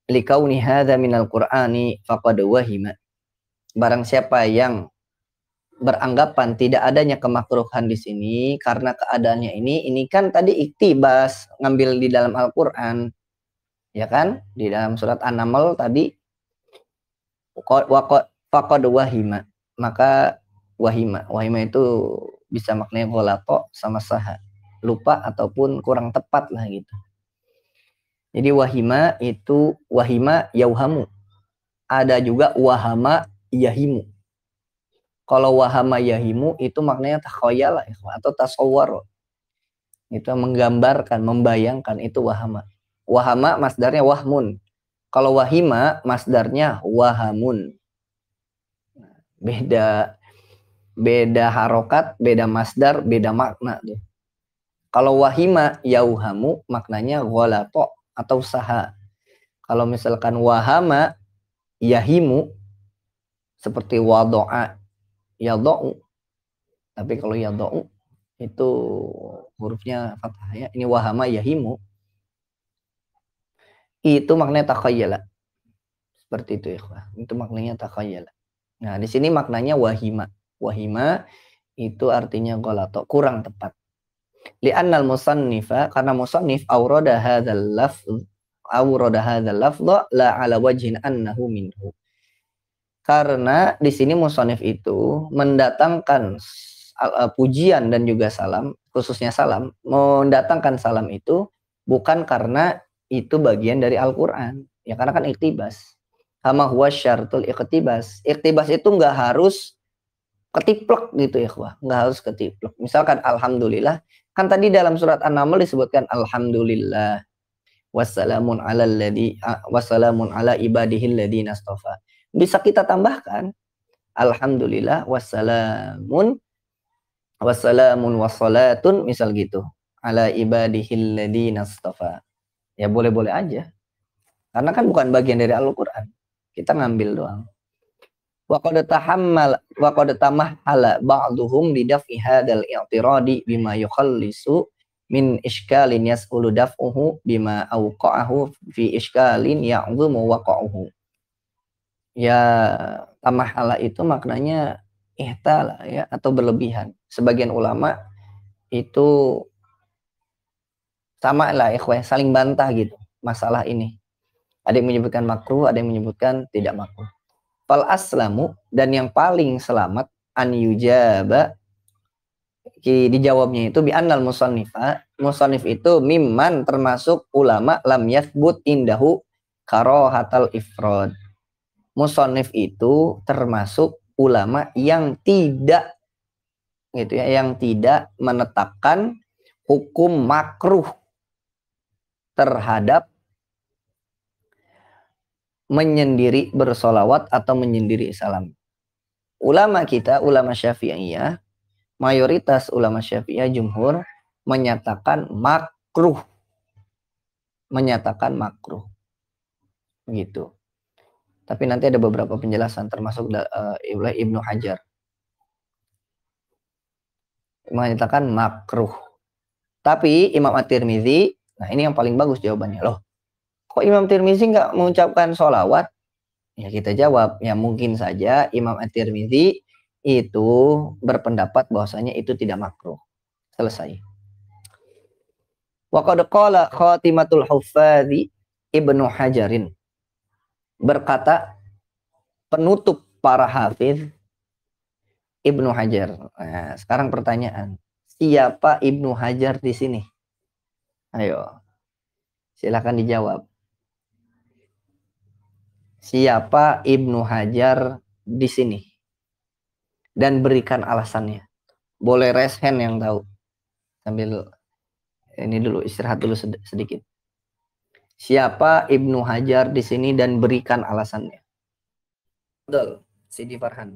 likauni hadza minal qur'ani faqad wahima. Barang siapa yang beranggapan tidak adanya kemakruhan di sini karena keadaannya ini kan tadi iktibas, ngambil di dalam Al-Qur'an. Ya kan? Di dalam surat An-Naml tadi faqad wahima. Maka wahima itu bisa maknanya ghalata sama saha. Lupa ataupun kurang tepat lah gitu. Jadi wahima itu wahima yauhamu. Ada juga wahama yahimu. Kalau wahama yahimu itu maknanya takhayala atau tasawwar. Itu menggambarkan, membayangkan, itu wahama. Wahama masdarnya wahmun. Kalau wahima masdarnya wahamun. Beda harokat, beda masdar, beda makna tuh. Kalau wahima yauhamu maknanya ghalato atau saha. Kalau misalkan wahama yahimu seperti wado'a yado'u. Tapi kalau yado'u itu hurufnya fathah ya. Ini wahama yahimu. Itu maknanya takhayyala. Seperti itu ya. Itu maknanya takhayyala. Nah, di sini maknanya wahima. Wahima itu artinya golato, kurang tepat. Li'annal musannifa, karena musannif awrada hadzal lafdh la ala wajhin annahu minhu. Karena di sini musannif itu mendatangkan pujian dan juga salam, khususnya salam, mendatangkan salam itu bukan karena itu bagian dari Al-Qur'an. Ya karena kan iktibas. Kama huwa syartul iktibas. Iktibas itu enggak harus ketiplek gitu ya, enggak harus ketiplek. Misalkan alhamdulillah, kan tadi dalam surat An-Naml disebutkan alhamdulillah wassalamun ala ibadihil ladzina astafa. Bisa kita tambahkan alhamdulillah wassalamun wassalatun misal gitu ala ibadihil ladzina astafa. Ya boleh-boleh aja. Karena kan bukan bagian dari Al-Qur'an. Kita ngambil doang. Wa qad tamahhala ba'dhum li daf'i hadzal i'tiradi bima yukhallisu min iskalin yas'ulu daf'uhu bima awqa'ahu fi iskalin ya'dhumu waqa'uhu. Ya, tamahala itu maknanya ihtala ya, atau berlebihan. Sebagian ulama itu sama lah ikhwah, saling bantah gitu masalah ini. Ada yang menyebutkan makruh, ada yang menyebutkan tidak makruh. Fal aslamu, dan yang paling selamat an yujaba, dijawabnya itu bi annal musannif itu mimman, termasuk ulama lam yathbut indahu karahatal ifrad. Musannif itu termasuk ulama yang tidak gitu ya, yang tidak menetapkan hukum makruh terhadap menyendiri bersolawat atau menyendiri salam. Ulama kita, ulama Syafi'iyah, mayoritas ulama Syafi'iyah jumhur menyatakan makruh. Menyatakan makruh. Gitu. Tapi nanti ada beberapa penjelasan termasuk oleh Ibnu Hajar. Menyatakan makruh. Tapi Imam At-Tirmidzi, nah ini yang paling bagus jawabannya. Loh, kok Imam Tirmidzi nggak mengucapkan sholawat? Ya kita jawab, ya mungkin saja Imam At-Tirmidzi itu berpendapat bahwasanya itu tidak makruh. Selesai. Wa qad qala khatimatul huffadzi Ibnu Hajarin, berkata penutup para hafiz Ibnu Hajar. Nah, sekarang pertanyaan, siapa Ibnu Hajar di sini? Ayo, silakan dijawab. Siapa Ibnu Hajar di sini? Dan berikan alasannya. Boleh raise hand yang tahu. Sambil ini dulu, istirahat dulu sedikit. Siapa Ibnu Hajar di sini dan berikan alasannya? Betul, Sidi Farhan.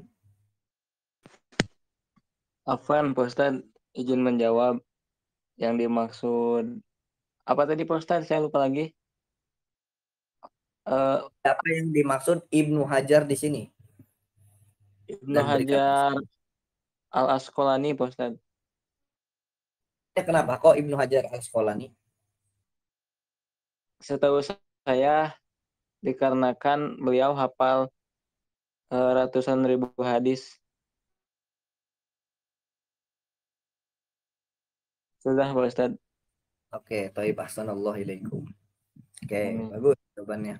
Afwan, Pak Ustadz, izin menjawab. Yang dimaksud apa tadi, Pak Ustadz? Saya lupa lagi. Siapa yang dimaksud Ibnu Hajar di sini? Ibnu Hajar Al-Asqalani, Pak Ustadz. Kenapa kok Ibnu Hajar Al-Asqalani? Setahu saya dikarenakan beliau hafal ratusan ribu hadis. Sudah, Pak Ustadz. Oke, thaib, ahsanallahu ilaikum. Oke, bagus jawabannya.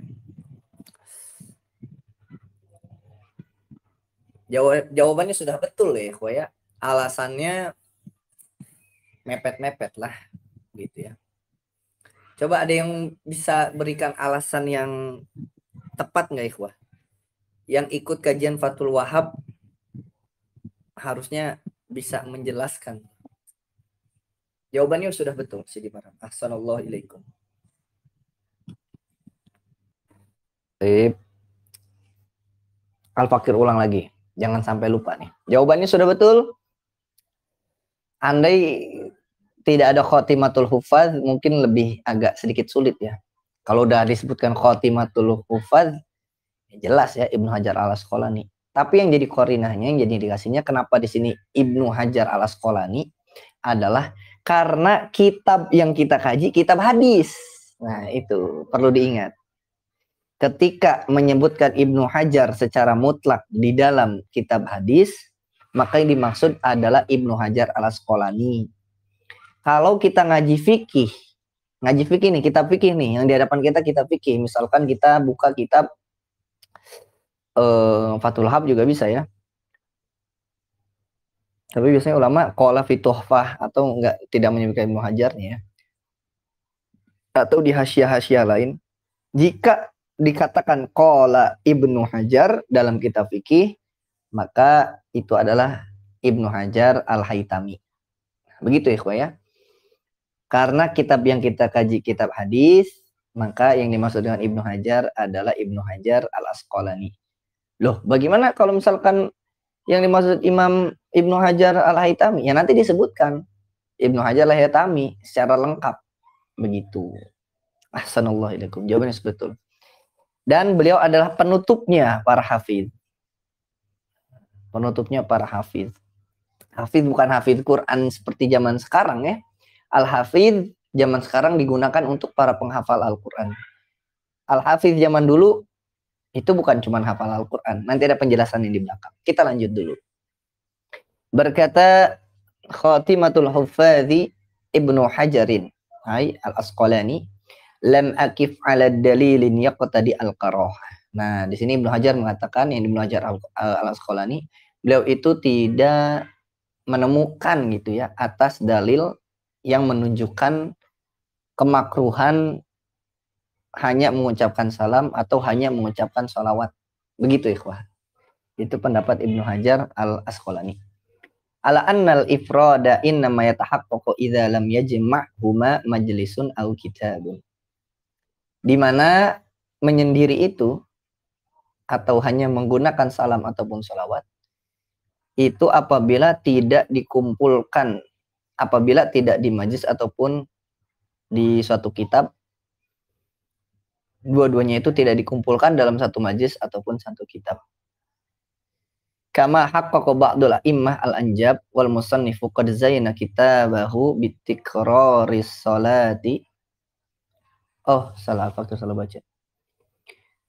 Jawabannya sudah betul ya. Alasannya mepet-mepet lah gitu ya. Coba ada yang bisa berikan alasan yang tepat nggak ikhwah? Yang ikut kajian Fathul Wahab harusnya bisa menjelaskan. Jawabannya sudah betul, Sidi Farhan. Ahsanallahu ilaikum. Al-Fakir ulang lagi. Jangan sampai lupa nih. Jawabannya sudah betul. Andai tidak ada khotimatul hufaz, mungkin lebih agak sedikit sulit ya. Kalau udah disebutkan khotimatul hufaz, jelas ya Ibnu Hajar Al-Asqalani. Tapi yang jadi korinahnya, yang jadi indikasinya kenapa di sini Ibnu Hajar Al-Asqalani, adalah karena kitab yang kita kaji kitab hadis. Nah, itu perlu diingat. Ketika menyebutkan Ibnu Hajar secara mutlak di dalam kitab hadis, maka yang dimaksud adalah Ibnu Hajar Al-Asqalani. Kalau kita ngaji fikih nih, kitab fikih nih, yang di hadapan kita kitab fikih. Misalkan kita buka kitab Fathul Hab juga bisa ya. Tapi biasanya ulama qala fi tuhfah atau tidak menyebutkan Ibnu Hajar nih ya. Atau di hasyiah-hasyiah lain. Jika dikatakan qala Ibnu Hajar dalam kitab fikih, maka itu adalah Ibnu Hajar Al-Haytami. Begitu ya, ikhwah ya. Karena kitab yang kita kaji kitab hadis, maka yang dimaksud dengan Ibnu Hajar adalah Ibnu Hajar Al-Asqalani. Loh, bagaimana kalau misalkan yang dimaksud Imam Ibnu Hajar Al-Haytami? Ya nanti disebutkan Ibnu Hajar Al-Haytami secara lengkap. Begitu. Ahsanallahu ilaikum. Jawabannya betul. Dan beliau adalah penutupnya para hafidz. Penutupnya para hafidz. Hafidz bukan hafidz Quran seperti zaman sekarang ya. Al-Hafidz zaman sekarang digunakan untuk para penghafal Al-Quran. Al-Hafidz zaman dulu itu bukan cuma hafal Al-Quran. Nanti ada penjelasan yang di belakang. Kita lanjut dulu. Berkata Khatimatul Huffadhi Ibnu Hajarin Al-Asqalani, lam akif ala dalilin yaqtadi al-qarah. Nah, di sini Ibnu Hajar mengatakan, yang Ibnu Hajar Al-Asqalani, beliau itu tidak menemukan gitu ya atas dalil yang menunjukkan kemakruhan hanya mengucapkan salam atau hanya mengucapkan sholawat. Begitu ikhwah. Itu pendapat Ibnu Hajar Al-Asqalani. Ala annal ifrada innama yatahaqqaqu idza lam yajma'huma majlisun aw kitabun. Di mana menyendiri itu atau hanya menggunakan salam ataupun sholawat itu apabila tidak dikumpulkan, apabila tidak di majlis ataupun di suatu kitab, dua-duanya itu tidak dikumpulkan dalam satu majlis ataupun satu kitab. Kama haqqaqa ba'dul a'immah al-anjab wal musannifu qad zayyana kitabahu bitikraris salati. Oh, salah baca.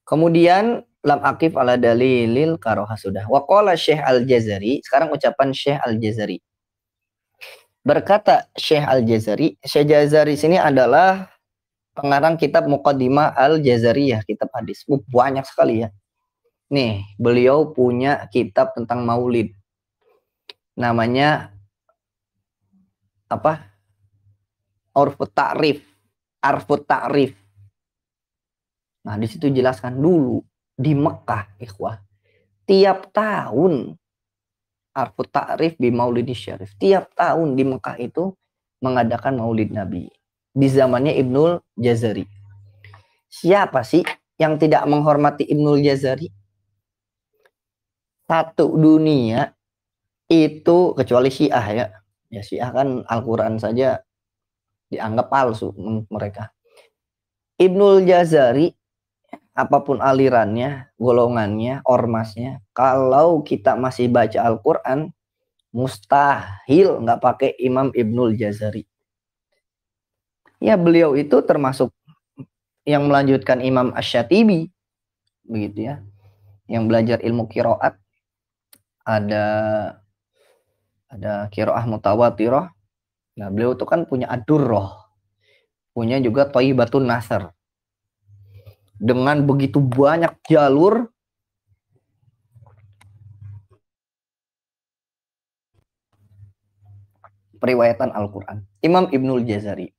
Kemudian lam akif ala dalilil karoha sudah. Wa qala Syekh Al-Jazari, sekarang ucapan Syekh Al-Jazari. Berkata Syekh Al-Jazari, Syekh Jazari sini adalah pengarang kitab Muqaddimah Al-Jazariyah, kitab hadis. Banyak sekali ya. Nih, beliau punya kitab tentang maulid. Namanya apa? Arfut Ta'rif. Nah, di situ jelaskan dulu di Mekah, ikhwah. Tiap tahun Arfut Ta'rif bi Maulidi Syarif. Tiap tahun di Mekah itu mengadakan Maulid Nabi. Di zamannya Ibnul Jazari. Siapa sih yang tidak menghormati Ibnul Jazari? Satu dunia itu, kecuali Syiah ya. Ya Syiah kan Al-Quran saja dianggap palsu mereka. Ibnul Jazari, apapun alirannya, golongannya, ormasnya, kalau kita masih baca Al-Quran, mustahil nggak pakai Imam Ibnul Jazari. Ya beliau itu termasuk yang melanjutkan Imam Asy-Syatibi, begitu ya, yang belajar ilmu qiraat. Ada qiraah mutawatirah. Nah beliau itu kan punya ad-durrah, punya juga Thayyibatun Nasr. Dengan begitu banyak jalur periwayatan Al-Quran. Imam Ibnul Jazari.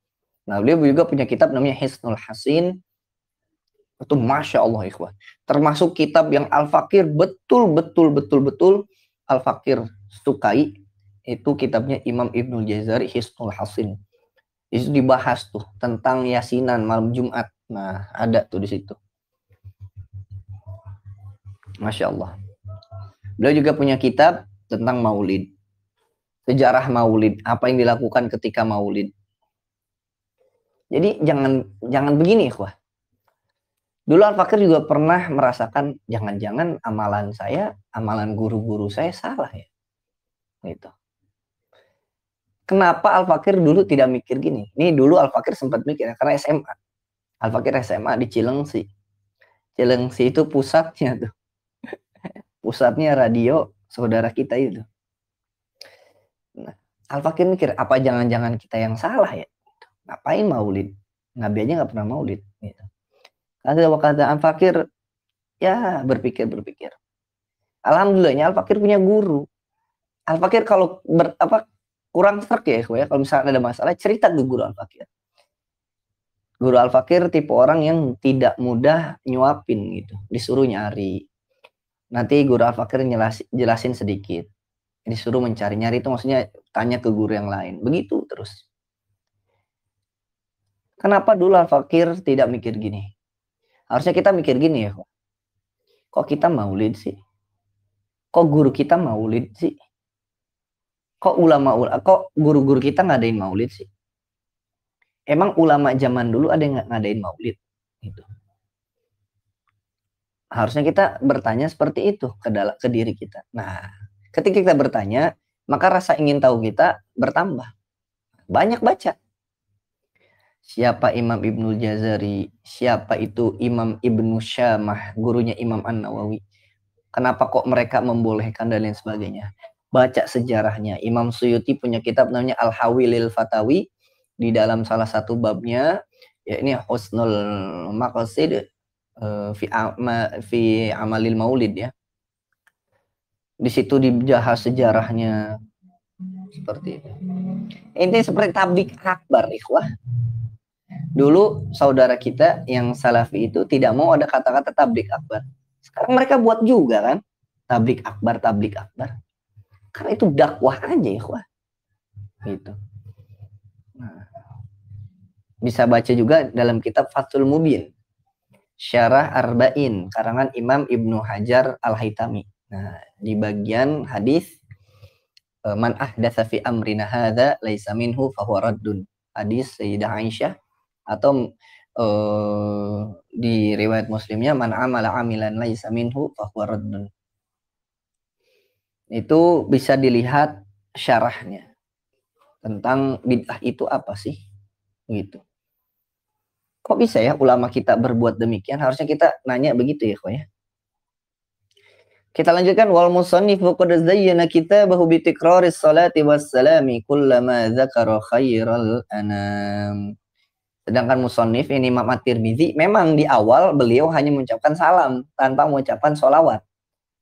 Nah, beliau juga punya kitab namanya Hisnul Hasin. Itu Masya Allah ikhwah. Termasuk kitab yang Al-Fakir betul Al-Fakir sukai. Itu kitabnya Imam Ibnul Jazari, Hisnul Hasin. Itu dibahas tuh tentang yasinan malam Jumat. Nah, ada tuh di situ. Masya Allah. Beliau juga punya kitab tentang maulid. Sejarah maulid. Apa yang dilakukan ketika maulid. Jadi jangan begini ikhwah. Dulu Al-Fakir juga pernah merasakan jangan-jangan amalan saya, amalan guru-guru saya salah ya. Gitu. Kenapa Al-Fakir dulu tidak mikir gini? Ini dulu Al-Fakir sempat mikir karena SMA. Al-Fakir SMA di Cilengsi. Cilengsi itu pusatnya tuh. Pusatnya radio saudara kita itu. Nah, Al-Fakir mikir, apa jangan-jangan kita yang salah ya? Ngapain maulid? Nabi aja nggak pernah maulid. Gitu. Kata Al-Fakir, ya berpikir. Alhamdulillahnya Al-Fakir punya guru. Al-Fakir kalau kurang serak ya, kalau misalnya ada masalah cerita ke guru Al-Fakir. Guru Al-Fakir tipe orang yang tidak mudah nyuapin gitu, disuruh nyari. Nanti guru Al-Fakir jelasin sedikit, disuruh nyari itu maksudnya tanya ke guru yang lain, begitu terus. Kenapa dulu Al-Fakir tidak mikir gini? Harusnya kita mikir gini ya, kok kita maulid sih? Kok guru kita maulid sih? Kok guru-guru kita ngadain maulid sih? Emang ulama zaman dulu ada yang ngadain maulid? Gitu. Harusnya kita bertanya seperti itu ke diri kita. Nah, ketika kita bertanya, maka rasa ingin tahu kita bertambah. Banyak baca. Siapa Imam Ibnu Jazari? Siapa itu Imam Ibnu Syamah, gurunya Imam An-Nawawi? Kenapa kok mereka membolehkan dan lain sebagainya? Baca sejarahnya. Imam Suyuti punya kitab namanya Al-Hawilil Fatawi. Di dalam salah satu babnya, ya ini Husnul Maqasid fi amalil maulid ya. Di situ dibahas sejarahnya seperti itu. Ini seperti tablik akbar, ikhwah. Dulu saudara kita yang salafi itu tidak mau ada kata-kata tablik akbar. Sekarang mereka buat juga kan, tablik akbar. Karena itu dakwah aja, ikhwah. Gitu. Nah, bisa baca juga dalam kitab Fathul Mubin, Syarah Arba'in, karangan Imam Ibnu Hajar Al-Haytami. Nah, di bagian hadis man ahdatsa fi amrina hadza laisa minhu fahuwa raddun. Hadis Sayyidah Aisyah atau di riwayat Muslimnya man amala amilan laisa minhu fahuwa raddun. Itu bisa dilihat syarahnya tentang bid'ah itu apa sih? Gitu. Kok bisa ya ulama kita berbuat demikian? Harusnya kita nanya begitu ya, kok ya. Kita lanjutkan, wal musannifu qad zayyana kitabahu bi tikraris salati wassalami kullama dzakara khairal anam. Sedangkan musannif ini Imam At-Tirmidzi, memang di awal beliau hanya mengucapkan salam tanpa mengucapkan sholawat.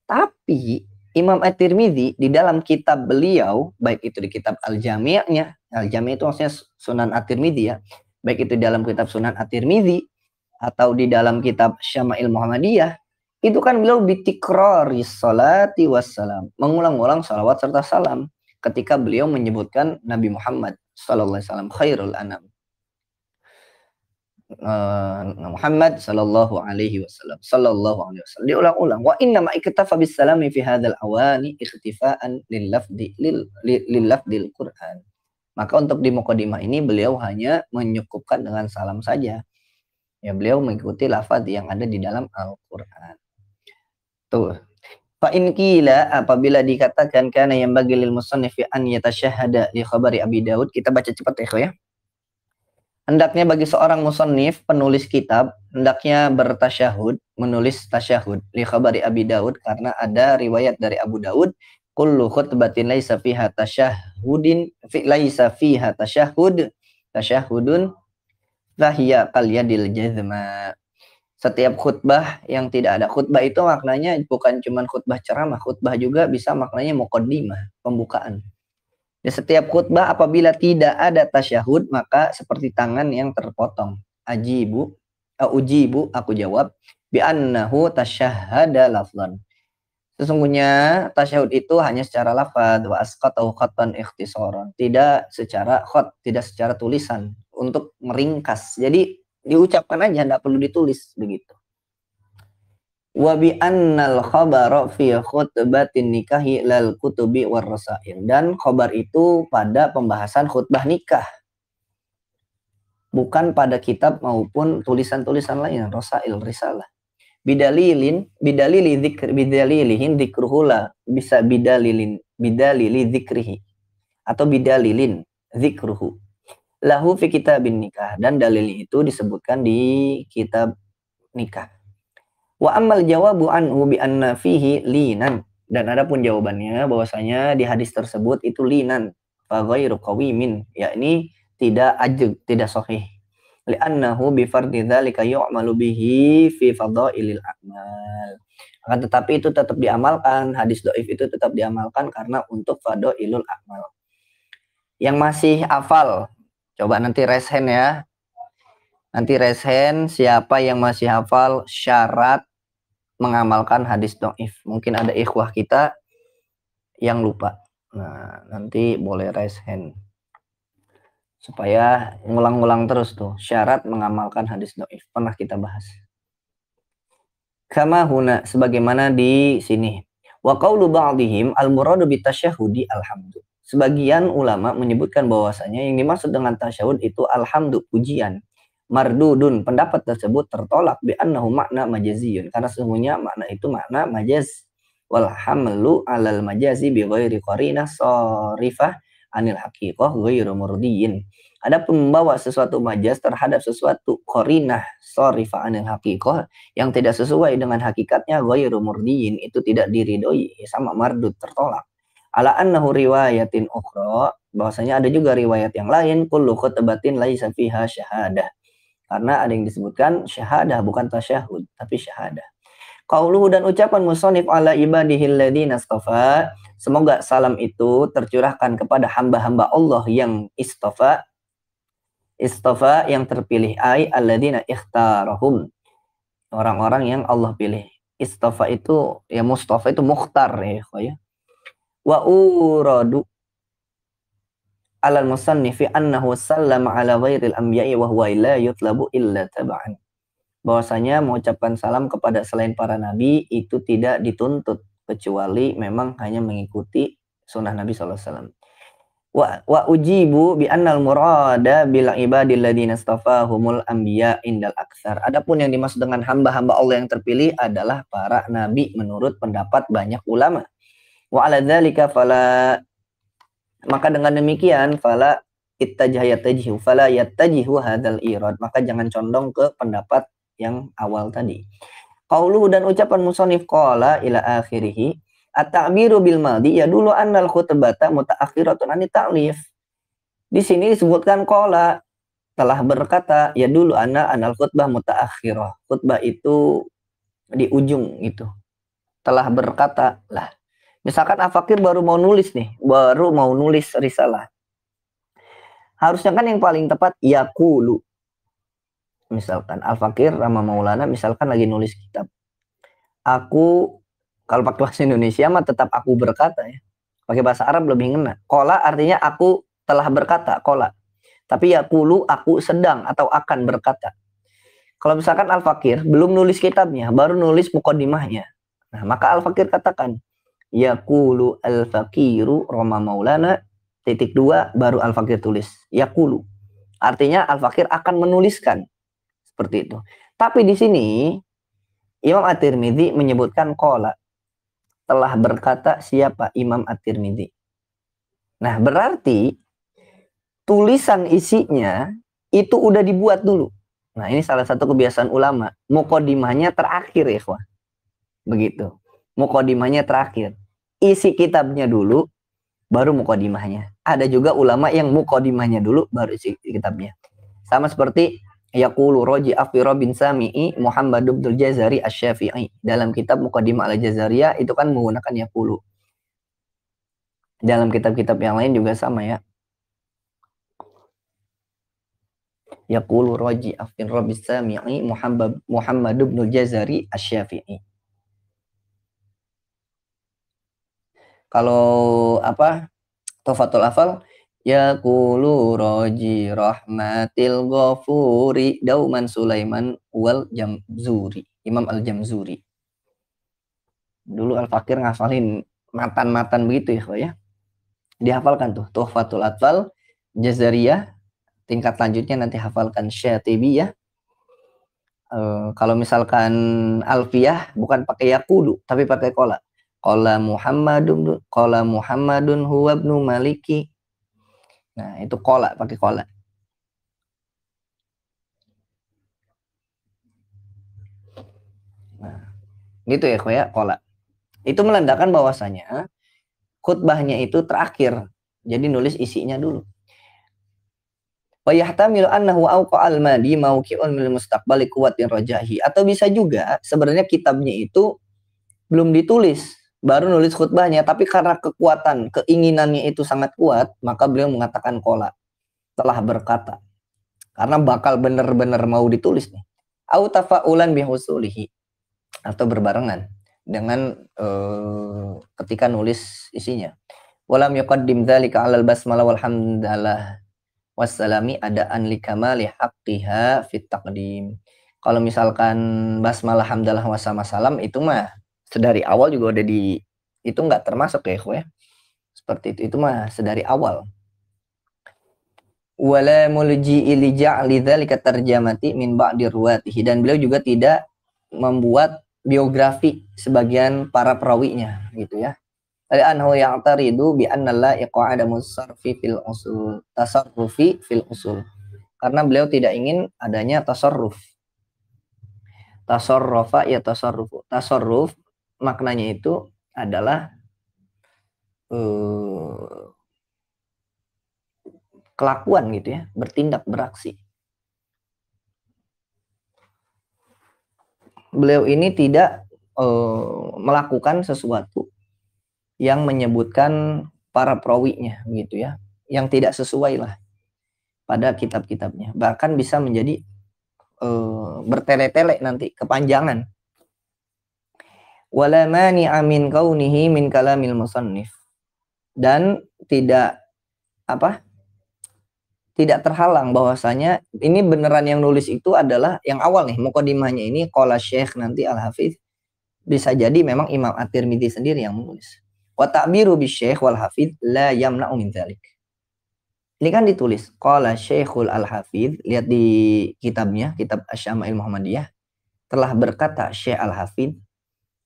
Tapi Imam At-Tirmidzi di dalam kitab beliau, baik itu di kitab Al-Jami'-nya, Al-Jami' itu maksudnya Sunan At-Tirmidzi ya, baik itu di dalam kitab Sunan At-Tirmidzi atau di dalam kitab Syama'il Muhammadiyah, itu kan beliau bitikraris salati wassalam, mengulang-ulang salawat serta salam ketika beliau menyebutkan Nabi Muhammad sallallahu alaihi wasallam khairul anam. Muhammad sallallahu alaihi wasallam diulang-ulang, wa inna ma iktafa bis salami fi hadzal awani ikhtifaan lil lafdil Quran. Maka untuk di mukadimah ini beliau hanya menyukupkan dengan salam saja. Ya, beliau mengikuti lafaz yang ada di dalam Al-Qur'an. Tuh. Fa in qila, apabila dikatakan kana yang bagi lil musannifi an yatashahhada li khabari Abi Daud, kita baca cepat ya. Hendaknya bagi seorang musannif, penulis kitab, hendaknya bertasyahud, menulis tasyahud li khabari Abi Daud, karena ada riwayat dari Abu Daud, kullu khutbatin laisa fiha tasyahudun fahiya qal yadil jazma. Setiap khutbah yang tidak ada, khutbah itu maknanya bukan cuma khutbah ceramah, khutbah juga bisa maknanya muqaddimah, pembukaan. Di setiap khutbah apabila tidak ada tasyahud, maka seperti tangan yang terpotong. Ujibu, aku jawab, bi annahu tasyahhada lafzan. Sesungguhnya tasyahud itu hanya secara lafaz, wa asqatahu khattan ikhtisaran. Tidak secara khat, tidak secara tulisan, untuk meringkas. Jadi diucapkan aja, tidak perlu ditulis begitu. Wa bi annal khabara fi khutbatin nikahi lal kutubi war rasail. Dan khabar itu pada pembahasan khutbah nikah, bukan pada kitab maupun tulisan-tulisan lain, rasail, risalah. Bidalilihin dzikruhu la, bisa bidalili dzikrihi atau bidalilin. dzikruhu lahu fi kitabin nikah, dan dalil itu disebutkan di kitab nikah. Wa ammal jawabu anhu bi anna fihi linan, dan adapun jawabannya bahwasanya di hadis tersebut itu linan fa ghairu qawimin, yakni tidak ajeg, tidak sahih. Li'annahu bi fardhi dzalika yu'malu bihi fi fadailil a'mal. Akan tetapi itu tetap diamalkan, hadis dhaif itu tetap diamalkan karena untuk fadailul a'mal. Yang masih hafal, coba nanti raise hand ya. Nanti raise hand siapa yang masih hafal syarat mengamalkan hadis dhaif. Mungkin ada ikhwah kita yang lupa. Nah, nanti boleh raise hand. Supaya ngulang-ngulang terus tuh syarat mengamalkan hadis dhaif. Pernah kita bahas. Kama huna, sebagaimana di sini. Wa qaulu ba'dihim al-muradu bitasyahudi alhamdu. Sebagian ulama menyebutkan bahwasanya yang dimaksud dengan tasyahud itu alhamdu, pujian. Mardudun, pendapat tersebut tertolak bi annahu makna majaziyun, karena sesungguhnya makna itu makna majaz. Wal hamlu 'alal majazi bi ghairi qarinah sharifah anil haqiqah ghairu murdiyin. Adapun membawa sesuatu majaz terhadap sesuatu qarinah sharifah anil haqiqah yang tidak sesuai dengan hakikatnya ghairu murdiyin, itu tidak diridhoi, sama mardud, tertolak. Ala annahu riwayatin ukhra, bahwasanya ada juga riwayat yang lain, kullu khutbatin laisa fiha syahadah, karena ada yang disebutkan syahadah, bukan tasyahud tapi syahadah. Qauluhu, dan ucapan musannif ala ibadihi alladziina istafa, semoga salam itu tercurahkan kepada hamba-hamba Allah yang istafa yang terpilih, ai alladziina ikhtarahum, orang-orang yang Allah pilih. Istafa itu ya, mustafa itu mukhtar ya. Wa uradu alal musannifi annahu sallama ala ghairil anbiya'i wa huwa la yutlabu illa taba'an. Bahwasanya mengucapkan salam kepada selain para nabi itu tidak dituntut kecuali memang hanya mengikuti sunnah Nabi SAW. Wa ujibu bi annal murada bil ibadil ladzina istafahumul anbiya indal aktsar. Adapun yang dimaksud dengan hamba-hamba Allah yang terpilih adalah para nabi menurut pendapat banyak ulama. Wa ala dzalika fala, maka dengan demikian fala yattajihu hadzal irad, maka jangan condong ke pendapat yang awal tadi. Qauluhu, dan ucapan musannif qala ila akhirih, at-ta'biru bil madhi ya dulu annal khutbata mutaakhiratun an ta'lif. Di sini disebutkan qala, telah berkata, ya dulu anal khutbah mutaakhirah. Khutbah itu di ujung itu. Telah berkata lah. Misalkan Al-Fakir baru mau nulis risalah. Harusnya kan yang paling tepat yaqulu. Misalkan Al-Fakir Rama Maulana misalkan lagi nulis kitab. Aku, kalau pakai bahasa Indonesia mah tetap aku berkata ya. Pakai bahasa Arab lebih ngena. Qala artinya aku telah berkata, qala. Tapi yaqulu aku sedang atau akan berkata. Kalau misalkan Al-Fakir belum nulis kitabnya, baru nulis muqaddimahnya. Nah, maka Al-Fakir katakan yaqulu al-faqiru Rama Maulana (2) baru Al-Fakir tulis yaqulu. Artinya Al-Fakir akan menuliskan seperti itu. Tapi di sini Imam At-Tirmidzi menyebutkan qala, telah berkata siapa? Imam At-Tirmidzi. Nah, berarti tulisan isinya itu udah dibuat dulu. Nah, ini salah satu kebiasaan ulama, muqaddimahnya terakhir ya, ikhwah. Begitu. Muqaddimahnya terakhir. Isi kitabnya dulu, baru muqaddimahnya. Ada juga ulama yang muqaddimahnya dulu, baru isi kitabnya. Sama seperti yaqulu Raji Afira bin Sami'i Muhammad Abdul Jazari Asy-Syafi'i. Dalam kitab Muqaddimah al-Jazariyah itu kan menggunakan yaqulu. Dalam kitab-kitab yang lain juga sama ya. Yaqulu Raji Afira bin Sami'i Muhammad Abdul Jazari Asy-Syafi'i. Kalau apa Tuhfatul Afal yaqulu Raji rahmatil ghafuri Dauman Sulaiman wal Jamzuri, Imam Al-Jamzuri. Dulu Al-Fakir ngafalin matan-matan begitu ya. Dihafalkan tuh Tuhfatul Atfal, Jazariyah, tingkat lanjutnya nanti hafalkan Syatibiyah. Kalau misalkan Alfiyah bukan pakai yaqulu tapi pakai qala. Qala Muhammadun huwa ibnu Maliki. Nah, itu kola, pakai kola. Nah, gitu ya, kola. Itu menandakan bahwasanya khutbahnya itu terakhir. Jadi nulis isinya dulu. Wa yahtamilu annahu awqa'al madi mauqi'un min mustaqbali quwwatin rajahi. Atau bisa juga sebenarnya kitabnya itu belum ditulis, baru nulis khutbahnya, tapi karena kekuatan keinginannya itu sangat kuat, maka beliau mengatakan kola, telah berkata, karena bakal benar-benar mau ditulis nih. Au tafa'ulan bihusulihi, atau berbarengan dengan ketika nulis isinya. Walam yuqaddim dzalika 'alal basmalah walhamdalah wassalami adaan likamali haqqiha fit taqdim. Kalau misalkan basmalah hamdalah wassalam salam itu mah sedari awal juga udah itu nggak termasuk ya, ya. Seperti itu mah sedari awal. Wala mulji'i li ja'li dzalika tarjamati min ba'di ruwatihi, dan beliau juga tidak membuat biografi sebagian para perawinya gitu ya. Anhu ya'taridu bi anna la iqa'ada musarfi fil usul, tasarrufi fil usul. Karena beliau tidak ingin adanya tasarruf. Tasarrufa ya tasarrufu. Tasarruf maknanya itu adalah kelakuan gitu ya, bertindak, beraksi. Beliau ini tidak melakukan sesuatu yang menyebutkan para perawinya gitu ya, yang tidak sesuai lah pada kitab-kitabnya, bahkan bisa menjadi bertele-tele nanti, kepanjangan. Wala mani'a min kaunihi min kalamil musannif, dan tidak tidak terhalang bahwasanya ini beneran yang nulis itu adalah yang awal nih, mukadimahnya ini qala Syekh nanti Al-Hafiz, bisa jadi memang Imam At-Tirmidzi sendiri yang menulis. Wa ta'biru bisyekh wal hafiz la yamna'u min dzalik. Ini kan ditulis qala Syekhul Al-Hafiz, lihat di kitabnya, kitab Asy-Syama'il Muhammadiyah, telah berkata Syekh Al-Hafiz.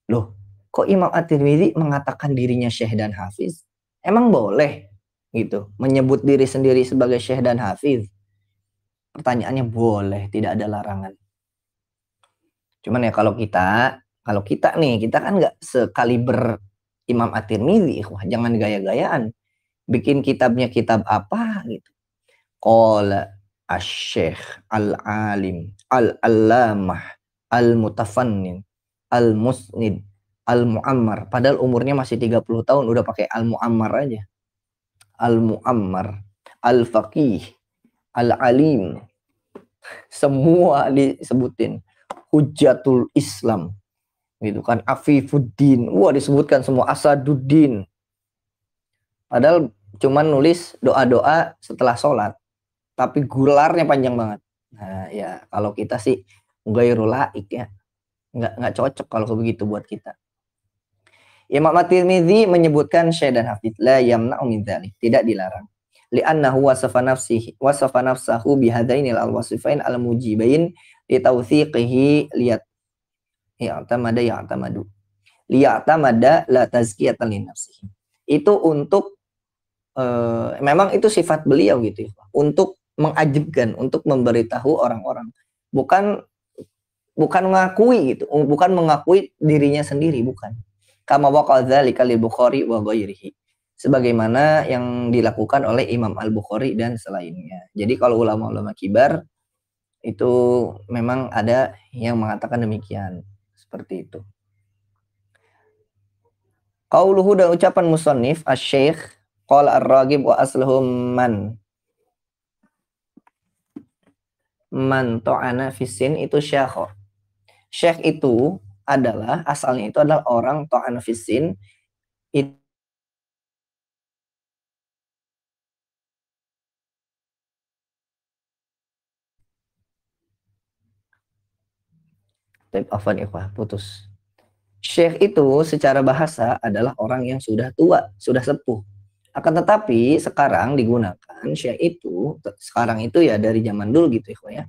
Loh, kok Imam At-Tirmidzi mengatakan dirinya Syekh dan Hafiz? Emang boleh gitu menyebut diri sendiri sebagai Syekh dan Hafiz? Pertanyaannya boleh, tidak ada larangan. Cuman ya kalau kita nih, kita kan nggak sekaliber Imam At-Tirmidzi, jangan gaya-gayaan. Bikin kitabnya kitab apa gitu. Qala asy-syekh al-alim al-allamah al-mutafannin al-musnid al-mu'ammar. Padahal umurnya masih 30 tahun udah pakai al-mu'ammar aja. Al-mu'ammar, al-faqih, al-alim. Semua disebutin. Hujjatul Islam. Gitu kan, Afifuddin. Wah, disebutkan semua, Asaduddin. Padahal cuman nulis doa-doa setelah sholat, tapi gularnya panjang banget. Nah ya, kalau kita sih ghairul laik ya, nggak cocok kalau begitu buat kita. Imam At-Tirmidzi menyebutkan Syekh dan Hafiz la yamna'u min dzalik, tidak dilarang. Li'annahu wasafa nafsahu bihadainil al-wasifain al-mujibain li tawthiqihi liya'tamada la tazkiyatan li nafsihi. Itu untuk memang itu sifat beliau gitu ya, untuk mengajibkan, untuk memberitahu orang-orang, bukan mengakui gitu, bukan mengakui dirinya sendiri, bukan. Kama waqa'a dzalika li Bukhari wa ghairihi, sebagaimana yang dilakukan oleh Imam Al-Bukhari dan selainnya. Jadi kalau ulama-ulama kibar itu memang ada yang mengatakan demikian, seperti itu. Qauluhu, dan ucapan musannif asy-syekh qala ar-raghib wa asluhu man ta'ana fisin, itu syekh. Syekh itu adalah, asalnya itu adalah orang ta'ana fisin, itu putus. Syekh itu secara bahasa adalah orang yang sudah tua, sudah sepuh. Akan tetapi sekarang digunakan syekh itu, sekarang itu ya dari zaman dulu gitu ya,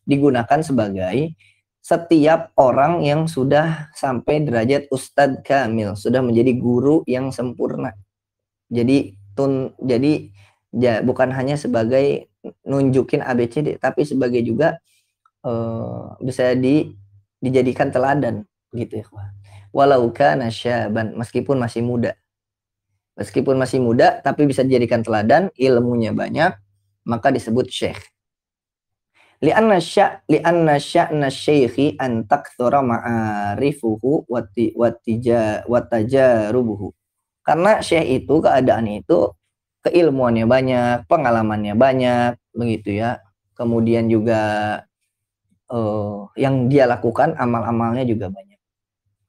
digunakan sebagai setiap orang yang sudah sampai derajat ustadz kamil, sudah menjadi guru yang sempurna. Jadi bukan hanya sebagai nunjukin ABCD, tapi sebagai juga bisa dijadikan teladan gitu ya. Walau kana syaban, meskipun masih muda. Meskipun masih muda tapi bisa dijadikan teladan, ilmunya banyak, maka disebut syekh. Lianna sya'na syekhi an taktsura ma'arifuhu watajarubuhu. Karena syekh itu keadaan itu keilmuannya banyak, pengalamannya banyak, begitu ya. Kemudian juga yang dia lakukan amal-amalnya juga banyak.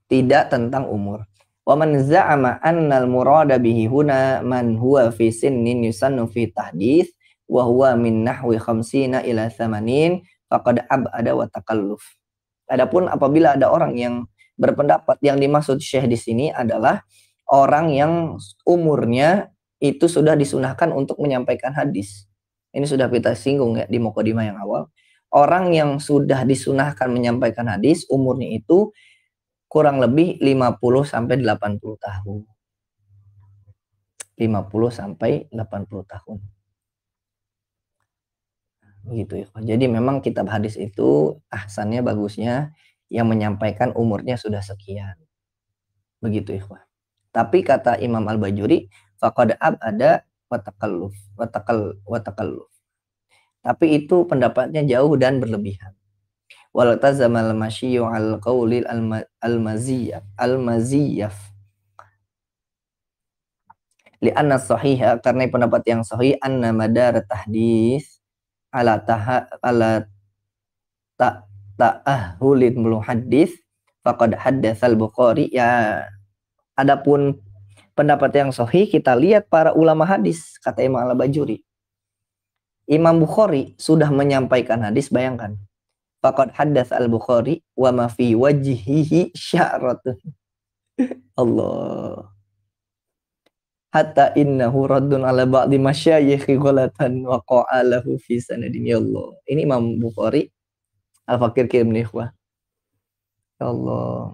Tidak tentang umur. Wa man za'ama anna al-murada bihi huna man huwa fi sinnin yusannu fi tahdits wa huwa min nahwi 50 ila 80 faqad ab'ada wa takalluf. Adapun apabila ada orang yang berpendapat yang dimaksud syekh di sini adalah orang yang umurnya itu sudah disunahkan untuk menyampaikan hadis. Ini sudah kita singgung ya di mukadimah yang awal. Orang yang sudah disunahkan menyampaikan hadis umurnya itu kurang lebih 50 sampai 80 tahun. 50 sampai 80 tahun. Begitu ya. Jadi memang kitab hadis itu ahsannya, bagusnya yang menyampaikan umurnya sudah sekian. Begitu ya. Tapi kata Imam Al-Bajuri, faqad ab'ada wa takalluf. Tapi itu pendapatnya jauh dan berlebihan. Wal tazamal masyiyu al qaulil al-maziyaf li'anna sahiha, karena pendapat yang sahih anna madar tahdits ala ta'ahulil muhaddits faqad haddatsal Bukhari. Ya, adapun pendapat yang sahih kita lihat para ulama hadis, kata Imam Al-Bajuri. Imam Bukhari sudah menyampaikan hadis, bayangkan. Faqad haddath al-Bukhari wa ma fi wajhihi sya'ratun. Allah. Hatta innahu raddun ala ba'di masyayikhi ghalatan wa qa'alahu fi sanadin. Ya Allah. Ini Imam Bukhari Al-Fakir kirim nih, wah. Ya Allah.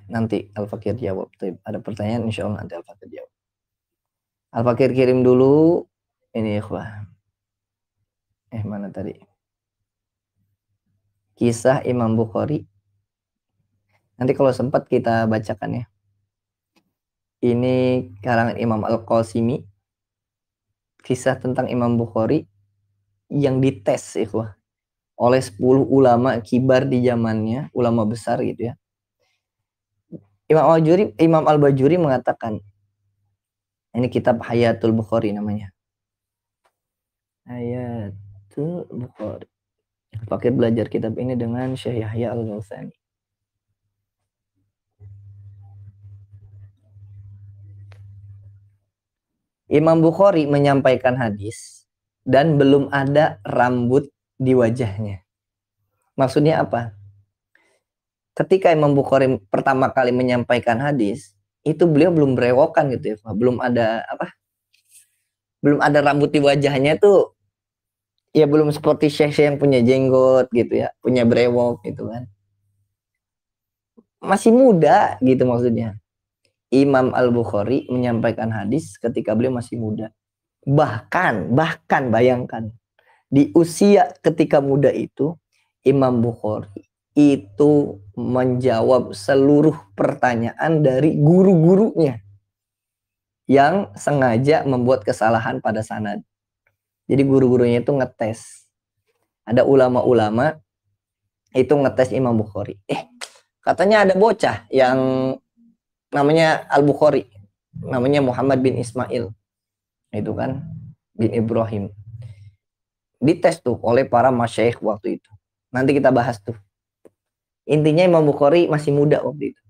Nanti Al-Fakir jawab. Ada pertanyaan insya Allah nanti Al-Fakir jawab. Al-Fakir kirim dulu. Ini ikhwah. Mana tadi? Kisah Imam Bukhari. Nanti kalau sempat kita bacakan ya. Ini karangan Imam Al-Qasimi. Kisah tentang Imam Bukhari yang dites ikhwah oleh 10 ulama kibar di zamannya, ulama besar gitu ya. Imam Al-Bajuri mengatakan, ini kitab Hayatul Bukhari namanya. Hayatul Bukhari. Pakai belajar kitab ini dengan Syekh Yahya Al-Ghassani. Imam Bukhari menyampaikan hadis dan belum ada rambut di wajahnya. Maksudnya apa? Ketika Imam Bukhari pertama kali menyampaikan hadis, itu beliau belum berewokan gitu ya. Belum ada belum ada rambut di wajahnya tuh. Ya belum seperti syekh yang punya jenggot gitu ya, punya brewok gitu kan. Masih muda gitu maksudnya. Imam Al-Bukhari menyampaikan hadis ketika beliau masih muda. Bahkan bayangkan, di usia ketika muda itu, Imam Bukhari itu menjawab seluruh pertanyaan dari guru-gurunya yang sengaja membuat kesalahan pada sanad. Jadi guru-gurunya itu ngetes. Ada ulama-ulama itu ngetes Imam Bukhari. Katanya ada bocah yang namanya Al-Bukhari, namanya Muhammad bin Ismail, itu kan, bin Ibrahim. Dites tuh oleh para masyayikh waktu itu. Nanti kita bahas tuh. Intinya Imam Bukhari masih muda waktu itu.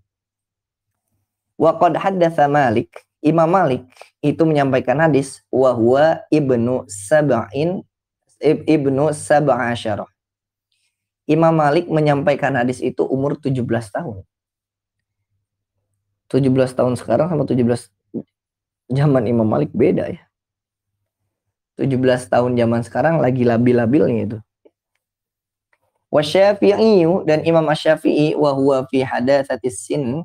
Wa qad haddatsa Malik, Imam Malik itu menyampaikan hadis wa huwa ibnu sab'asyara. Imam Malik menyampaikan hadis itu umur 17 tahun. 17 tahun sekarang sama 17 zaman Imam Malik beda ya. 17 tahun zaman sekarang lagi labil-labilnya itu. Wa Syafi'i, dan Imam Asy-Syafi'i wa huwa fi hadatsatis sin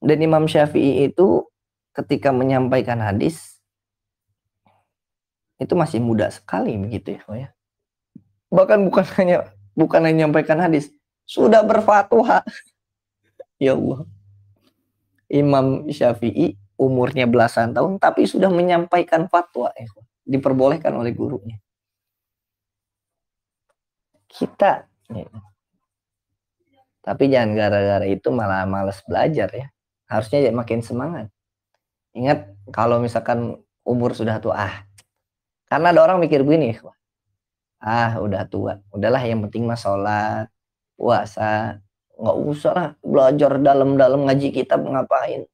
Dan Imam Syafi'i itu ketika menyampaikan hadis itu masih muda sekali begitu ya. Bahkan bukan hanya menyampaikan hadis, sudah berfatwa. Ya Allah. Imam Syafi'i umurnya belasan tahun tapi sudah menyampaikan fatwa, diperbolehkan oleh gurunya. Kita tapi jangan gara-gara itu malah malas belajar ya. Harusnya makin semangat. Ingat kalau misalkan umur sudah tua, karena ada orang mikir begini, udah tua, udahlah yang penting mah sholat, puasa, nggak usah lah belajar dalam-dalam ngaji kitab ngapain.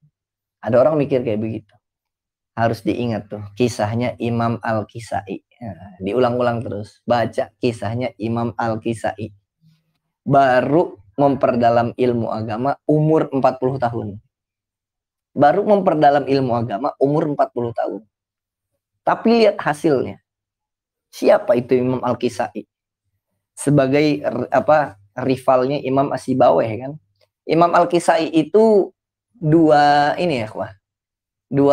Ada orang mikir kayak begitu. Harus diingat tuh kisahnya Imam Al-Kisai. Diulang-ulang terus. Baca kisahnya Imam Al-Kisai. Baru memperdalam ilmu agama umur 40 tahun. Baru memperdalam ilmu agama umur 40 tahun. Tapi lihat hasilnya. Siapa itu Imam Al-Kisai? Sebagai rivalnya Imam As-Sibawayh kan. Imam Al-Kisai itu dua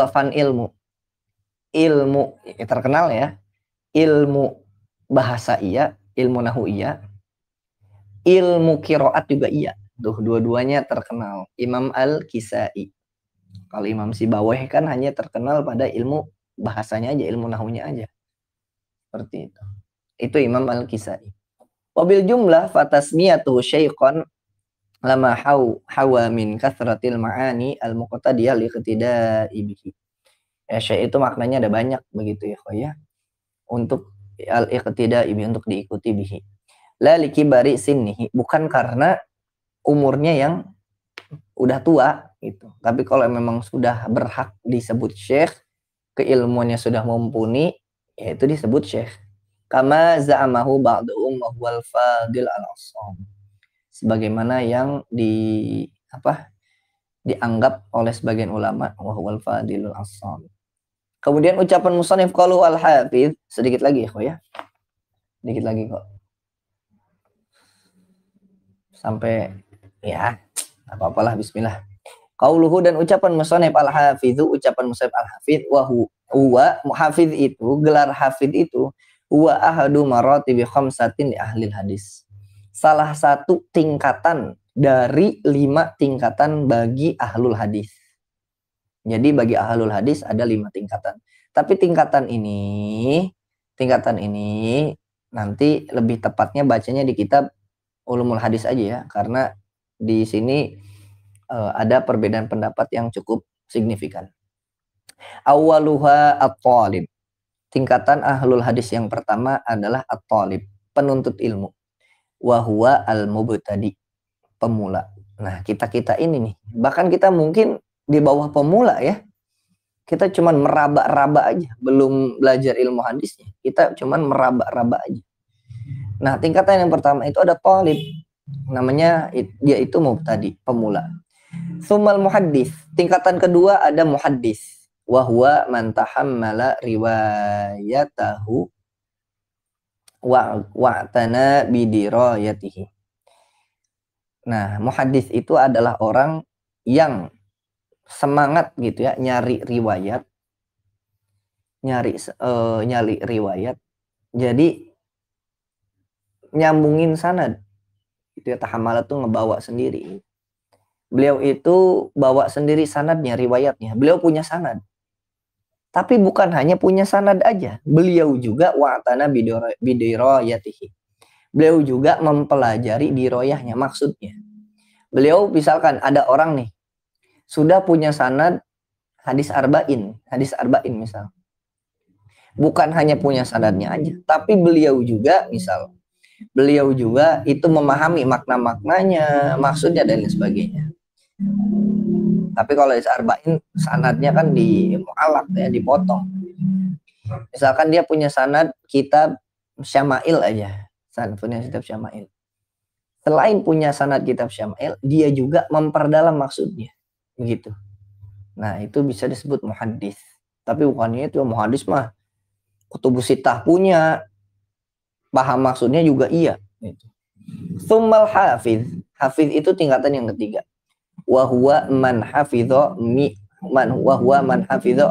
fan ilmu terkenal ya, ilmu bahasa iya, ilmu nahu iya, ilmu qiraat juga iya. Tuh dua-duanya terkenal. Imam Al-Kisai. Kalau Imam Sibawayh kan hanya terkenal pada ilmu bahasanya aja, ilmu nahunya aja. Seperti itu. Itu Imam Al-Kisai. Wabil jumlah fatasmiyatuhu syaiqan lama hawa min kathratil ma'ani al-muqtadiyah liqtida'i bihi. Ya, syai' itu maknanya ada banyak begitu ya. Untuk al-iqtida'i bihi, untuk diikuti bihi. La likibari sinnihi, bukan karena umurnya yang udah tua gitu. Tapi kalau memang sudah berhak disebut syekh, keilmuannya sudah mumpuni, ya itu disebut syekh. Kama za'amahu ba'duhum wa huwal fadil al-asam. Sebagaimana yang dianggap oleh sebagian ulama wa huwal fadilul asam. Kemudian ucapan musannif qalu al-hafidz, sedikit lagi ya. Sedikit lagi kok. Sampai ya, apa-apalah bismillah. Qauluhu, dan ucapan musannif al-hafidz, ucapan musannif al-hafidz wa huwa muhafidz itu, gelar hafidz itu huwa ahadu maratibi khamsatin li ahli hadis. Salah satu tingkatan dari 5 tingkatan bagi ahlul hadis. Jadi bagi ahlul hadis ada 5 tingkatan. Tapi tingkatan ini nanti lebih tepatnya bacanya di kitab Ulumul Hadis aja ya, karena di sini ada perbedaan pendapat yang cukup signifikan. Awwaluha at-talib. Tingkatan ahlul hadis yang pertama adalah at-talib, penuntut ilmu. Wa huwa al-mubtadi, pemula. Nah, kita ini nih, bahkan kita mungkin di bawah pemula ya. Kita cuman meraba-raba aja, belum belajar ilmu hadisnya. Kita cuman meraba-raba aja. Nah, tingkatan yang pertama itu ada talib. Namanya dia itu mubtadi, pemula. Tsummal muhaddis. Tingkatan kedua ada muhaddis. Wa huwa man tahammala riwayatahu wa'tana bidirayatihi. Nah, muhaddis itu adalah orang yang semangat gitu ya, nyari riwayat. Jadi nyambungin sanad. Itu ya, tahammala tuh ngebawa sendiri. Beliau itu bawa sendiri sanadnya, riwayatnya. Beliau punya sanad. Tapi bukan hanya punya sanad aja. Beliau juga wa'tana bidirayatihi. Beliau juga mempelajari diroyahnya, maksudnya. Beliau misalkan ada orang nih, sudah punya sanad hadis arba'in misal. Bukan hanya punya sanadnya aja, tapi beliau juga itu memahami makna-maknanya, maksudnya dan lain sebagainya. Tapi kalau hadis arba'in sanadnya kan mu'allaq ya, dipotong. Misalkan dia punya sanad kitab Syama'il aja. Punya kitab Syama'il. Selain punya sanad kitab Syama'il, dia juga memperdalam maksudnya. Begitu. Nah, itu bisa disebut muhaddis. Tapi bukannya itu muhaddis mah kutubus sittah punya, paham maksudnya juga iya. Tsummal hafidz. Hafidz itu tingkatan yang ketiga. wa huwa man hafidha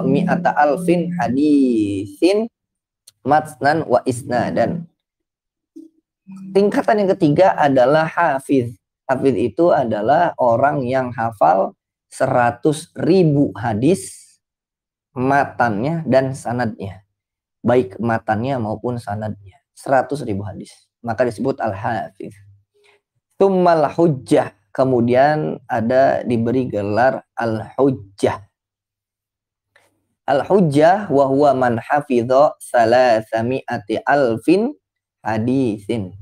mi'ata alfin hadisin matnan wa isnadan. Tingkatan yang ketiga adalah hafiz. Hafiz itu adalah orang yang hafal 100.000 hadis matannya dan sanadnya. Baik matannya maupun sanadnya. 100.000 hadis. Maka disebut al-hafiz. Tsummal hujjah. Kemudian ada diberi gelar al-hujjah. Al-hujjah wa huwa man hafidha 300 alfin hadisin.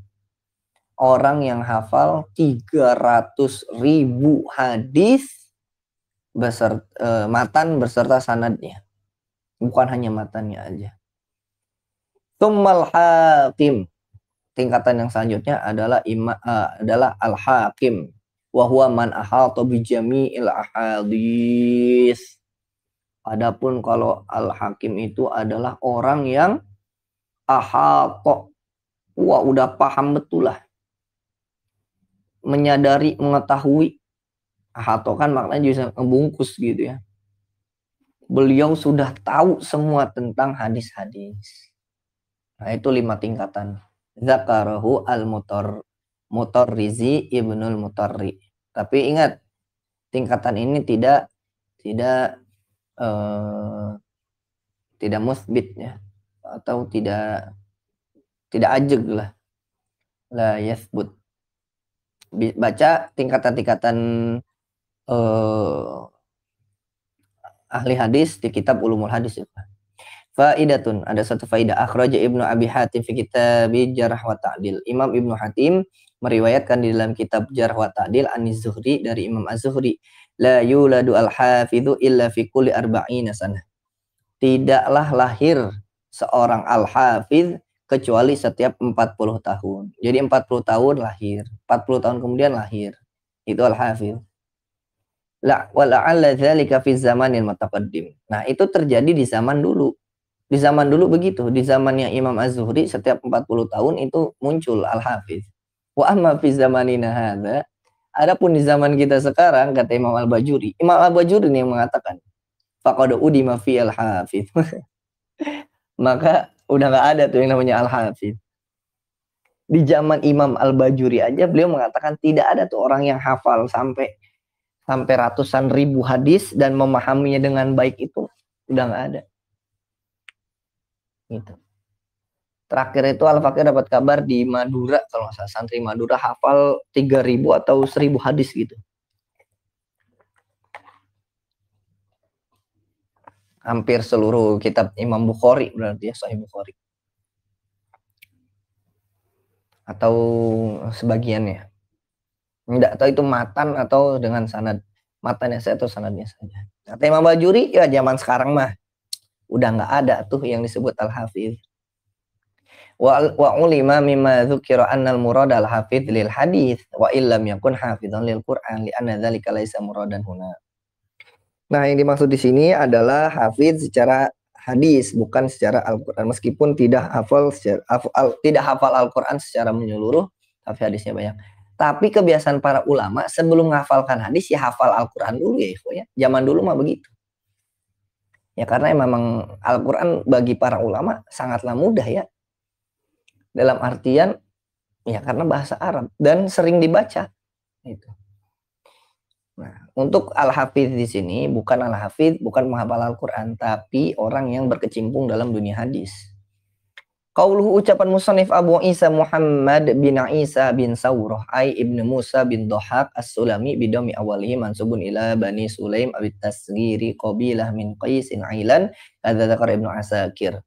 Orang yang hafal 300.000 hadis matan beserta sanadnya. Bukan hanya matannya aja. Tsummal hakim. Tingkatan yang selanjutnya adalah al-hakim. Wa huwa man ahata bi jami'il ahadits. Adapun kalau al-hakim itu adalah orang yang ahata. Wah, udah paham betul lah. Menyadari, mengetahui. Ahata kan maknanya bisa ngebungkus gitu ya. Beliau sudah tahu semua tentang hadis-hadis. Nah, itu 5 tingkatan. Zakarahu al-Mutarrizi Ibnul Mutarri. Tapi ingat, tingkatan ini tidak musbit ya, atau tidak ajeg lah. La yasbut. Baca tingkatan-tingkatan ahli hadis di kitab Ulumul Hadis itu. Faidatun, ada satu faidah. Akhraja Ibnu Abi Hatim fi kitab Jarh wa Ta'dil. Imam Ibnu Hatim meriwayatkan di dalam kitab Jarh wa Ta'dil an-Zuhri dari Imam Az-Zuhri, la yuladu al-hafidhu illa fi kulli arba'ina sanah. Tidaklah lahir seorang al-hafidh kecuali setiap 40 tahun. Jadi 40 tahun lahir, 40 tahun kemudian lahir. Itu al-hafidh. La wala'alla dzalika fi zamanil mutaqaddim. Nah, itu terjadi di zaman dulu. Di zaman dulu begitu, di zamannya Imam Az-Zuhri setiap 40 tahun itu muncul al-hafidh. Wa amma fi zamanina hadza, adapun di zaman kita sekarang, kata Imam Al-Bajuri. Imam Al-Bajuri ini yang mengatakan, faqad udima fi al-hafidh. Maka udah enggak ada tuh yang namanya al-hafidh. Di zaman Imam Al-Bajuri aja beliau mengatakan tidak ada tuh orang yang hafal sampai ratusan ribu hadis dan memahaminya dengan baik, itu udah enggak ada. Gitu. Terakhir itu Al-Fakir dapat kabar di Madura, kalau nggak salah santri Madura hafal 3.000 atau 1.000 hadis gitu. Hampir seluruh kitab Imam Bukhari berarti ya, Sahih Bukhari. Atau sebagiannya. Enggak tahu itu matan atau dengan sanad. Matannya saya atau sanadnya saja. Kata Imam Bajuri, ya zaman sekarang mah udah nggak ada tuh yang disebut al-hafidh. Wa ulima mimma dzukira anna al-murad al-hafidh lil hadits wa illam yakun hafidhan lil Qur'an li anna dzalika laisa muradan huna. Nah, yang dimaksud di sini adalah hafidh secara hadis, bukan secara Al-Qur'an. Meskipun tidak hafal Al-Qur'an secara menyeluruh, tapi hadisnya banyak. Tapi kebiasaan para ulama sebelum menghafalkan hadis ya hafal Al-Qur'an dulu ya. Zaman dulu mah begitu. Ya karena memang Al-Quran bagi para ulama sangatlah mudah ya. Dalam artian, ya karena bahasa Arab dan sering dibaca. Itu. Nah, untuk al-hafidh di sini bukan al-hafidh, bukan menghafal Al-Quran, tapi orang yang berkecimpung dalam dunia hadis. Qauluhu, ucapan musannif Abu Isa Muhammad bin Isa bin Sawrah ay ibnu Musa bin Dhahak as-Sulami bidami awalihi mansubun ila Bani Sulaim abit tasghiri qabilah min Qaisin Ailan, hadza dzakar Ibnu Asakir.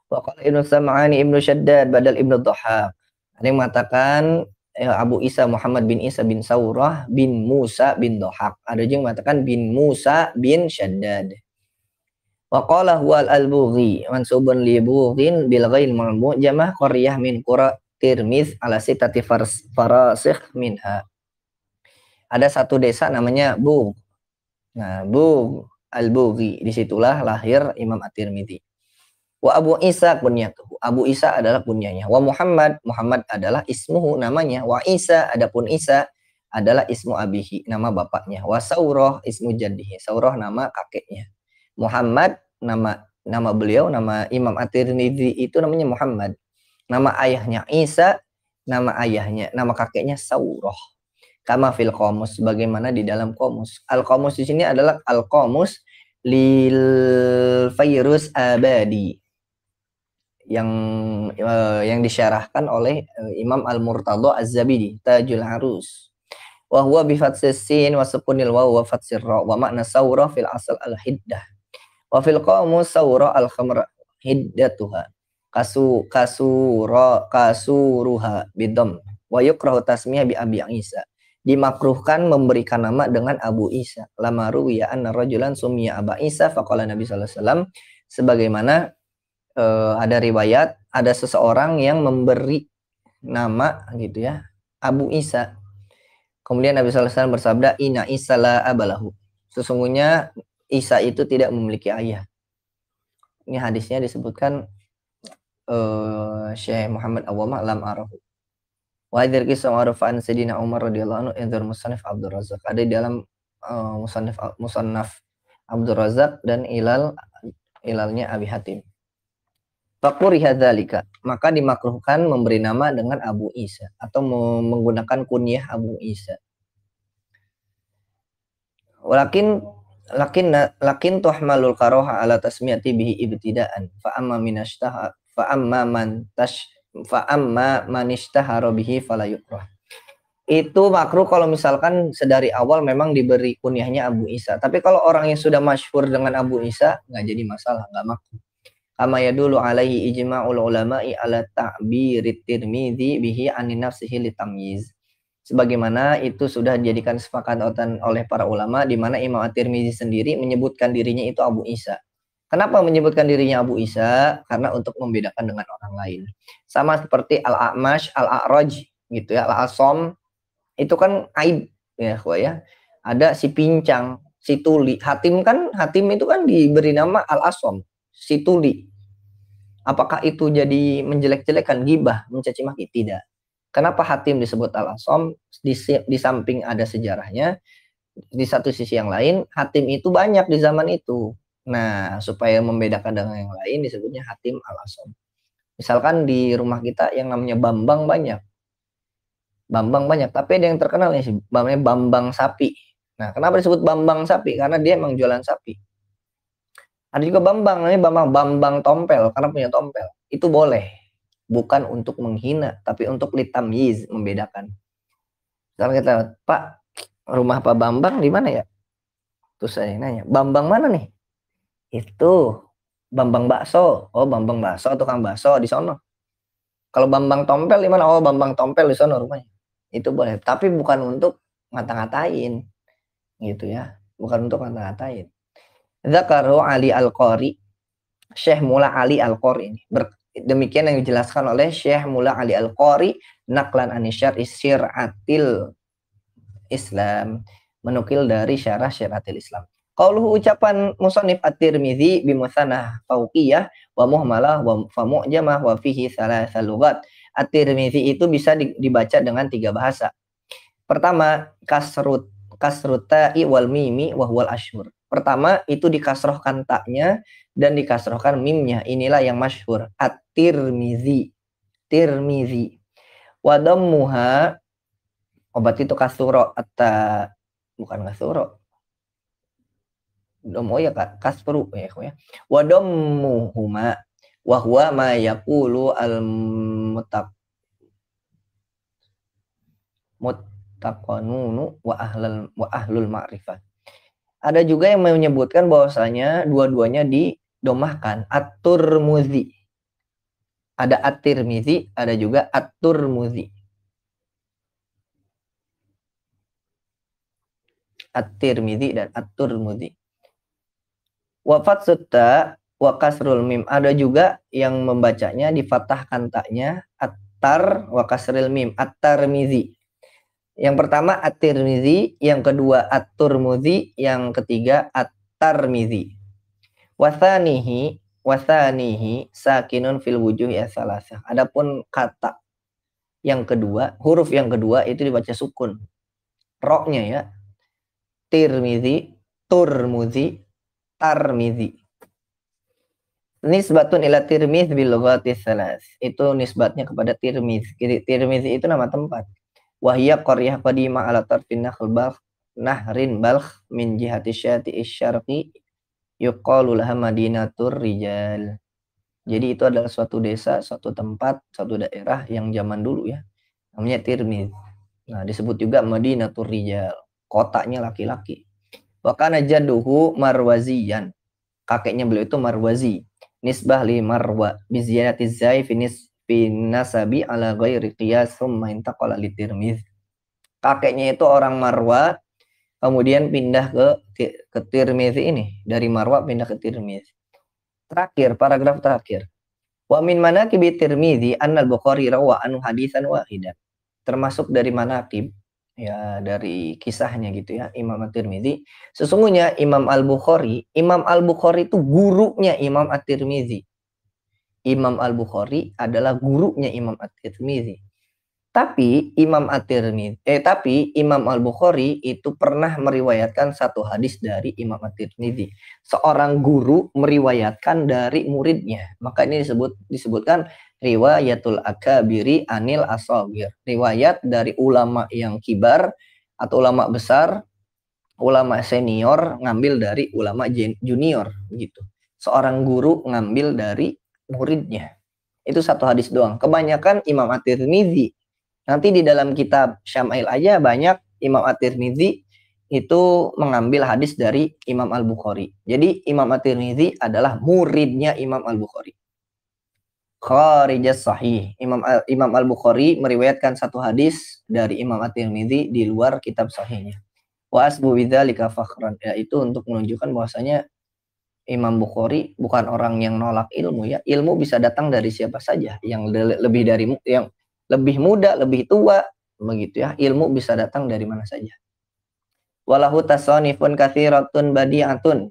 Wa qala Ibnu Sam'ani Ibnu Shaddad badal Ibnu Dhahak. Ada yang mengatakan Abu Isa Muhammad bin Isa bin Sawrah bin Musa bin Dhahak. Ada juga yang mengatakan bin Musa bin Shaddad. Wa qala huwa al-Bughi mansubun li Bughin bil ghain mu'jamah qaryah min qura Tirmiz ala sitati farasikh minha. Ada satu desa namanya Bugh. Nah, Bugh al-Bughi, disitulah lahir Imam At-Tirmidzi. Wa Abu Isa kunyatuhu. Abu Isa adalah kunyanya. Wa Muhammad adalah ismuhu, namanya. Wa Isa, adapun Isa adalah ismu abihi, nama bapaknya. Wa Saurah ismu jaddihi. Saurah nama kakeknya. Muhammad nama beliau, nama Imam At-Tirmidzi itu namanya Muhammad. Nama ayahnya Isa, nama kakeknya Saurah. Kama fil qamus, bagaimana di dalam qamus. Al-qamus di sini adalah al-qamus lil Fairuz Abadi yang disyarahkan oleh Imam Al-Murtadha Az-Zabidi, Tajul Arus. Wa huwa bi fathis sin wa sukunil waw wa fathir ra wa makna saura fil asal al-hiddah. Wa fil qamus saura al-khamra hiddatuha. Kasuruha bidom wa yukrahu tasmiyah bi Abi Isa. Dimakruhkan memberikan nama dengan Abu Isa. Lama ruwiya anna rajulan summiya Aba Isa faqala Nabi sallallahu alaihi wasallam, sebagaimana ada riwayat ada seseorang yang memberi nama gitu ya Abu Isa. Kemudian Nabi sallallahu alaihi wasallam bersabda, inna Isa la abalahu. Sesungguhnya Isa itu tidak memiliki ayah. Ini hadisnya disebutkan Syekh Muhammad Awwamah lam arahu. Wa hadzal qisah arfa'an Sayyidina Umar radhiyallahu anhu indzar musannaf Abdul Razzaq. Ada di dalam musannaf Abdul Razzaq dan ilalnya Abi Hatim. Faquriha dzalika, maka dimakruhkan memberi nama dengan Abu Isa atau menggunakan kunyah Abu Isa. Lakin tuhmalul karaha ala tasmiyati bihi ibtidaan fa amma man ishtahara bihi fala yukrah. Itu makruh kalau misalkan sedari awal memang diberi kunyahnya Abu Isa. Tapi kalau orang yang sudah masyhur dengan Abu Isa nggak jadi masalah, nggak makruh. Kama yadulu alaihi ijma'ul ulama'i ala ta'birit Tirmidzi bihi an nafsihi litamyiz. Sebagaimana itu sudah dijadikan sepakatan oleh para ulama di mana Imam At-Tirmidzi sendiri menyebutkan dirinya itu Abu Isa. Kenapa menyebutkan dirinya Abu Isa? Karena untuk membedakan dengan orang lain. Sama seperti Al-A'mash, Al-A'raj gitu ya, Al-Asom itu kan aib ya, Ada si pincang, si tuli. Hatim itu kan diberi nama Al-Asom, si tuli. Apakah itu jadi menjelek-jelekan, gibah, mencaci maki? Tidak. Kenapa Hatim disebut Al-Asom? Di samping ada sejarahnya, di satu sisi yang lain, Hatim itu banyak di zaman itu. Nah, supaya membedakan dengan yang lain disebutnya Hatim Al-Asom. Misalkan di rumah kita yang namanya Bambang banyak. Tapi ada yang terkenal nih, namanya Bambang Sapi. Nah, kenapa disebut Bambang Sapi? Karena dia emang jualan sapi. Ada juga Bambang Tompel, karena punya tompel. Itu boleh. Bukan untuk menghina, tapi untuk litamyiz, membedakan. Sekarang kita, Pak, rumah Pak Bambang di mana ya? Terus saya nanya, Bambang mana nih? Itu Bambang Bakso. Oh, Bambang Bakso, tukang bakso di sono. Kalau Bambang Tompel di mana? Oh, Bambang Tompel di sono rumahnya. Itu boleh, tapi bukan untuk ngata-ngatain. Gitu ya. Bukan untuk ngata-ngatain. Zakaru Ali Al-Qari, Syekh Mula Ali Al-Qari ini. Demikian yang dijelaskan oleh Syekh Mula Ali Al-Qari naklan anisyar isyiratil Islam, menukil dari syarah syiratil Islam. Qauluhu, ucapan musannif At-Tirmidzi bi musanah fauqiyah wa muhmalah wa mu'jamah wa fihi thalatha lughat. At-Tirmidzi itu bisa dibaca dengan 3 bahasa. Pertama, kasrutai wal mimi wa huwal asyhur. Pertama itu dikasrohkan taknya dan dikasrohkan mimnya. Inilah yang masyhur. At-Tirmidzi. Wa dammuha, obat itu kasuro bukan kasuro. Oh ya kasru ya. Wa dammuhuma wa huwa ma yaqulu muttaqanunu wa ahlul ma'rifah. Ada juga yang menyebutkan bahwasanya dua-duanya didomahkan. At-Tirmidzi. Ada At-Tirmidzi, ada juga At-Tirmidzi. At-Tirmidzi dan At-Tirmidzi. Wa fatsutta wa kasrul mim. Ada juga yang membacanya difathahkan taknya at-tar wa kasril mim. At-Tirmidzi. Yang pertama At-Tirmidzi, yang kedua At-Tirmidzi, yang ketiga At-Tirmidzi. Wasanihi sakinun fil wujuhi as-salasah. Adapun kata yang kedua, huruf yang kedua itu dibaca sukun. Roknya ya. Tirmizi, Turmuzi, Tarmizi. Nisbatun ila Tirmiz bil lughati salas. Itu nisbatnya kepada Tirmiz. Tirmiz itu nama tempat. Wahia qaryah qadimah ala tarfin nakhl balkh nahrin balkh min jihati syati isyarqi yuqalu laha Madinatur Rijal. Jadi itu adalah suatu desa, suatu tempat, suatu daerah yang zaman dulu ya. Namanya Tirmiz. Nah, disebut juga Madinatur Rijal. Kotanya laki-laki. Wa kana jadduhu Marwaziyan. Kakeknya beliau itu Marwazi. Nisbah li Marwa bi ziyadati zai fi nasabi ala ghairi qiyas thumma intaqala li Tirmiz. Kakeknya itu orang Marwa, kemudian pindah ke Tirmiz ini. Dari Marwa pindah ke Tirmiz. Terakhir, paragraf terakhir. Wa min manaqibi Tirmizi anna al-Bukhari rawa anhu hadisan wahidan. Termasuk dari manaqib ya, dari kisahnya gitu ya, Imam At-Tirmizi. Sesungguhnya Imam Al-Bukhari itu gurunya Imam At-Tirmizi. Imam Al-Bukhari adalah gurunya Imam At-Tirmizi. Tapi Imam Al-Bukhari itu pernah meriwayatkan satu hadis dari Imam At-Tirmizi. Seorang guru meriwayatkan dari muridnya. Maka ini disebutkan riwayatul akabiri anil asagir. Riwayat dari ulama yang kibar atau ulama besar, ulama senior ngambil dari ulama junior gitu. Seorang guru ngambil dari muridnya. Itu satu hadis doang. Kebanyakan Imam At-Tirmizi. Nanti di dalam kitab Syama'il aja banyak Imam At-Tirmizi itu mengambil hadis dari Imam Al-Bukhari. Jadi Imam At-Tirmizi adalah muridnya Imam Al-Bukhari. Kharijas sahih. Imam Al-Bukhari meriwayatkan satu hadis dari Imam At-Tirmizi di luar kitab sahihnya. Wa asbu bidzalika fakhran. Yaitu untuk menunjukkan bahwasanya Imam Bukhari bukan orang yang nolak ilmu ya. Ilmu bisa datang dari siapa saja, yang lebih muda, lebih tua, begitu ya. Ilmu bisa datang dari mana saja. Walahu tasanifun katsiratun badi'atun.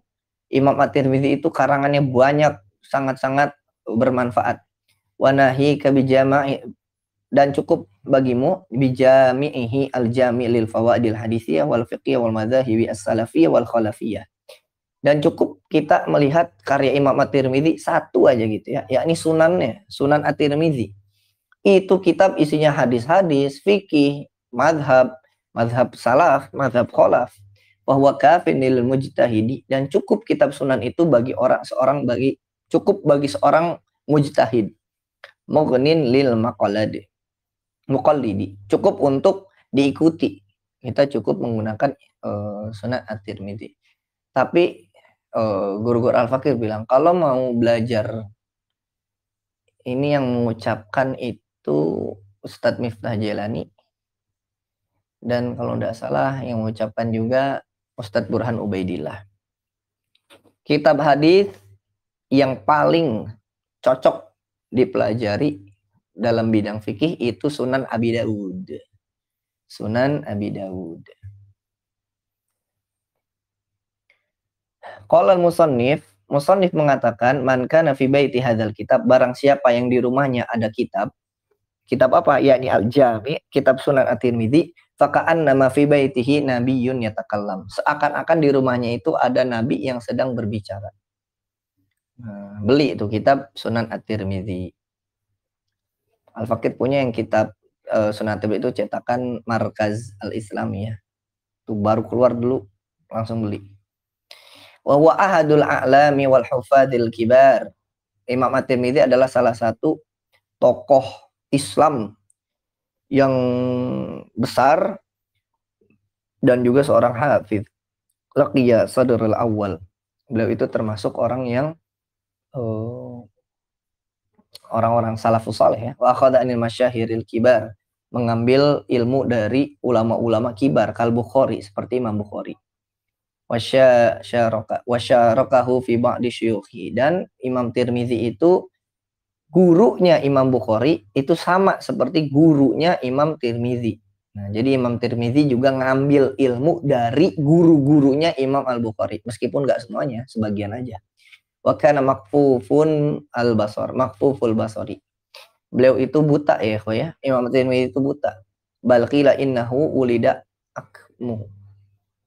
Imam At-Tirmizi itu karangannya banyak, sangat-sangat bermanfaat. Wa nahika bijama'i, dan cukup bagimu bijami'ihi al-jami' lil fawaidil haditsiyah wal fiqhiyah wal madzahibi as-salafiyah wal khalafiyah. Dan cukup kita melihat karya Imam At-Tirmizi satu aja gitu ya, yakni sunannya, Sunan At-Tirmizi. Itu kitab isinya hadis-hadis, fikih, madhab salaf, madhab kholaf. Bahwa kafin lil mujtahidi, dan cukup kitab sunan itu bagi seorang mujtahid. Mughnin lil muqallidi, cukup untuk diikuti. Kita cukup menggunakan Sunan At-Tirmizi. Tapi guru-guru Al-Fakir bilang kalau mau belajar ini yang mengucapkan itu Ustadz Miftah Jailani, dan kalau tidak salah yang mengucapkan juga Ustadz Burhan Ubaidillah. Kitab hadis yang paling cocok dipelajari dalam bidang fikih itu Sunan Abi Dawud. Sunan Abi Dawud. Qala al-musannif mengatakan, man kana fi baiti hadzal kitab, barang siapa yang di rumahnya ada kitab apa? Yakni Al-Jami', kitab Sunan At-Tirmizi, faka'anna ma fi baitihi nabiyyun yatakallam. Seakan-akan di rumahnya itu ada nabi yang sedang berbicara. Nah, beli itu kitab Sunan At-Tirmizi. Al-Fakir punya yang kitab Sunan At-Tirmizi itu cetakan Markaz Al-Islami ya. Itu baru keluar dulu langsung beli. Wa huwa ahadul a'lami wal hufadil kibar. Imam At-Tirmizi adalah salah satu tokoh Islam yang besar dan juga seorang hafiz. Laqiya sadrul awal. Beliau itu termasuk orang yang orang-orang salafus saleh ya. Wa akhadha anil masyahiril kibar, mengambil ilmu dari ulama-ulama kibar kal Bukhari, seperti Imam Bukhari. Wasyarakahu fi ba'di syuyukhi, dan Imam Tirmizi itu gurunya Imam Bukhari itu sama seperti gurunya Imam Tirmizi. Nah, jadi Imam Tirmizi juga ngambil ilmu dari guru-gurunya Imam Al-Bukhari, meskipun nggak semuanya, sebagian aja. Wa kana makfuful basari. Beliau itu buta ya, Imam Tirmizi itu buta. Bal qila innahu ulida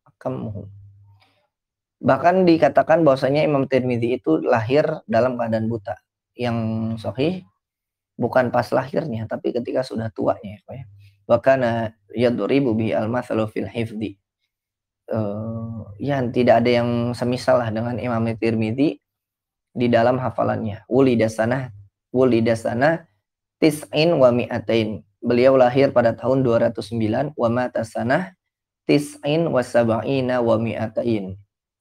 Akammuhu. Bahkan dikatakan bahwasanya Imam Tirmidzi itu lahir dalam keadaan buta. Yang sahih bukan pas lahirnya, tapi ketika sudah tuanya. Wa kana yadribu bi al-mathalu fil hifdi. Ya tidak ada yang semisal lah dengan Imam Tirmidzi di dalam hafalannya. Wulidasana tis'in wa mi'atain. Beliau lahir pada tahun 209 wa mata sanah tis'in wa sab'ina wa mi'atain.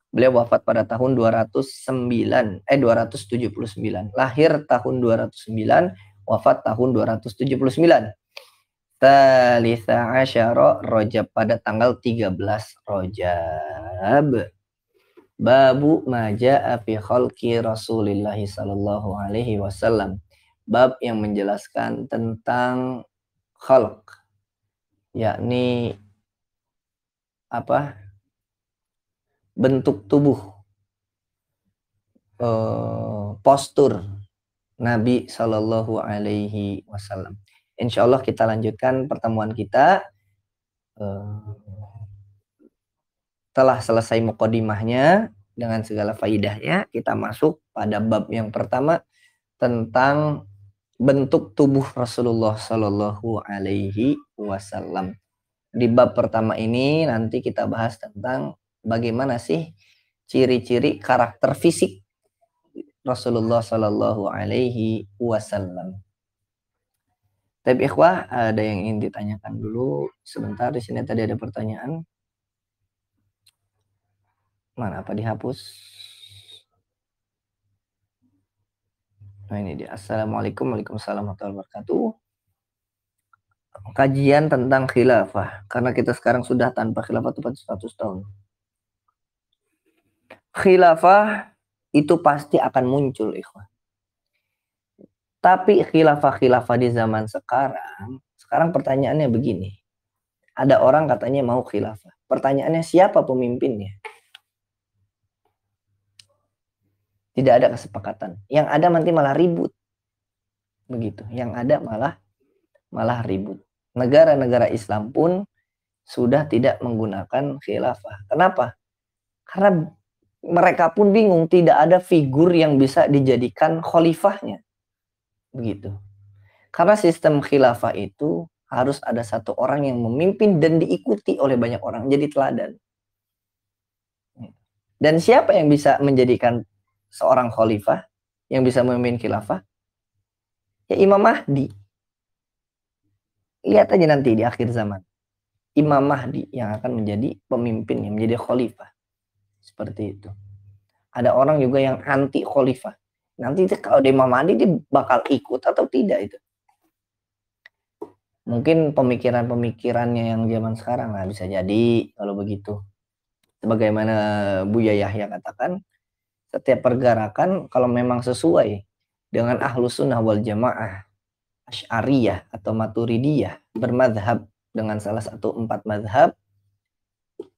Beliau wafat pada tahun 279. Lahir tahun 209, wafat tahun 279. Talitha asyara Rajab, pada tanggal 13 Rajab. Babu maja'a fi khalqi Rasulillah sallallahu alaihi wasallam. Bab yang menjelaskan tentang khalq, yakni apa? Bentuk tubuh, postur Nabi sallallahu alaihi wasallam. Insyaallah kita lanjutkan pertemuan kita. Telah selesai muqaddimahnya dengan segala faidahnya, kita masuk pada bab yang pertama tentang bentuk tubuh Rasulullah Shallallahu Alaihi Wasallam. Di bab pertama ini nanti kita bahas tentang bagaimana sih ciri-ciri karakter fisik Rasulullah Shallallahu Alaihi Wasallam. Tapi ikhwah, ada yang ingin ditanyakan dulu sebentar. Di sini tadi ada pertanyaan. Mana, apa dihapus? Nah ini dia. Assalamualaikum warahmatullahi wabarakatuh. Kajian tentang khilafah. Karena kita sekarang sudah tanpa khilafah tepat 100 tahun. Khilafah itu pasti akan muncul, ikhwan. Tapi khilafah-khilafah di zaman sekarang pertanyaannya begini. Ada orang katanya mau khilafah. Pertanyaannya siapa pemimpinnya? Tidak ada kesepakatan. Yang ada nanti malah ribut. Begitu. Yang ada malah ribut. Negara-negara Islam pun sudah tidak menggunakan khilafah. Kenapa? Karena mereka pun bingung, tidak ada figur yang bisa dijadikan khalifahnya. Begitu. Karena sistem khilafah itu harus ada satu orang yang memimpin dan diikuti oleh banyak orang, jadi teladan. Dan siapa yang bisa menjadikan seorang khalifah yang bisa memimpin khilafah? Ya Imam Mahdi. Lihat aja nanti di akhir zaman. Imam Mahdi yang akan menjadi pemimpin, yang menjadi khalifah. Seperti itu. Ada orang juga yang anti khalifah. Nanti kalau di Imam Mahdi dia bakal ikut atau tidak itu. Mungkin pemikiran-pemikirannya yang zaman sekarang lah bisa jadi kalau begitu. Sebagaimana Buya Yahya katakan, setiap pergerakan kalau memang sesuai dengan Ahlus Sunnah wal Jamaah, Asy'ariyah atau Maturidiyah, bermadhab dengan salah satu 4 madhab,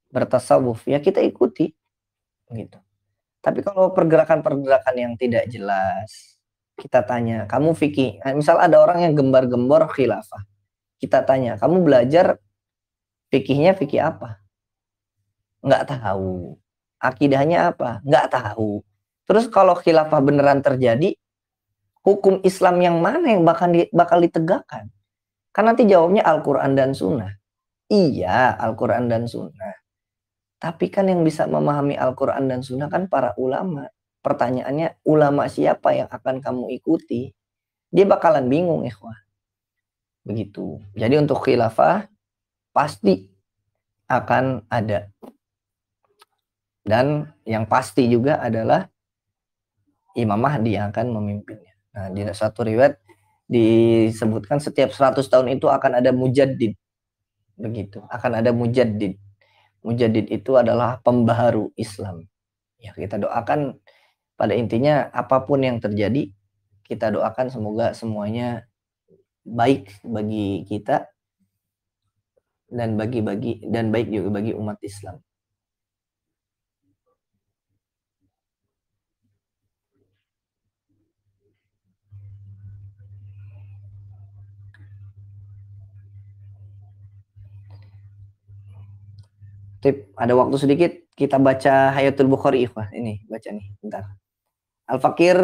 bertasawuf, ya kita ikuti. Gitu. Tapi kalau pergerakan-pergerakan yang tidak jelas, kita tanya, kamu fikih, misal ada orang yang gembar-gembor khilafah, kita tanya, kamu belajar fikihnya fikih apa? Nggak tahu. Akidahnya apa? Nggak tahu. Terus kalau khilafah beneran terjadi, hukum Islam yang mana yang bakal ditegakkan? Kan nanti jawabnya Al-Quran dan Sunnah. Iya, Al-Quran dan Sunnah. Tapi kan yang bisa memahami Al-Quran dan Sunnah kan para ulama. Pertanyaannya, ulama siapa yang akan kamu ikuti? Dia bakalan bingung, ikhwah. Begitu. Jadi untuk khilafah, pasti akan ada. Dan yang pasti juga adalah Imam Mahdi yang akan memimpinnya. Nah, di satu riwayat disebutkan setiap 100 tahun itu akan ada mujaddid. Begitu. Akan ada mujaddid. Mujaddid itu adalah pembaharu Islam. Ya, kita doakan pada intinya apapun yang terjadi, kita doakan semoga semuanya baik bagi kita dan baik juga bagi umat Islam. Tip, ada waktu sedikit kita baca Hayatul Bukhari, ikhwah. Ini baca nih, bentar. Al-Fakir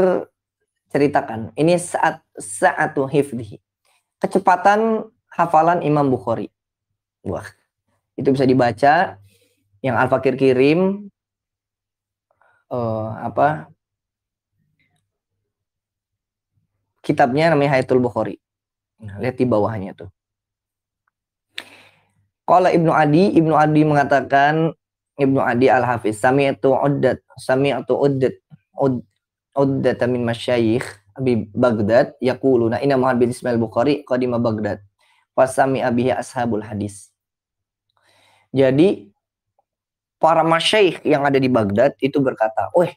ceritakan, ini sa'atu hifdhi. Kecepatan hafalan Imam Bukhari. Wah, itu bisa dibaca yang Al-Fakir kirim kitabnya namanya Hayatul Bukhari. Nah, lihat di bawahnya tuh. Qala Ibnu Adi mengatakan, Ibnu Adi Al-Hafiz, sami'tu uddat min masyayikh Abi Baghdad yaquluna inna Muhammad bin Ismail Bukhari qadima Baghdad fasami abihi ashabul hadis. Jadi para masyayikh yang ada di Baghdad itu berkata, "Weh,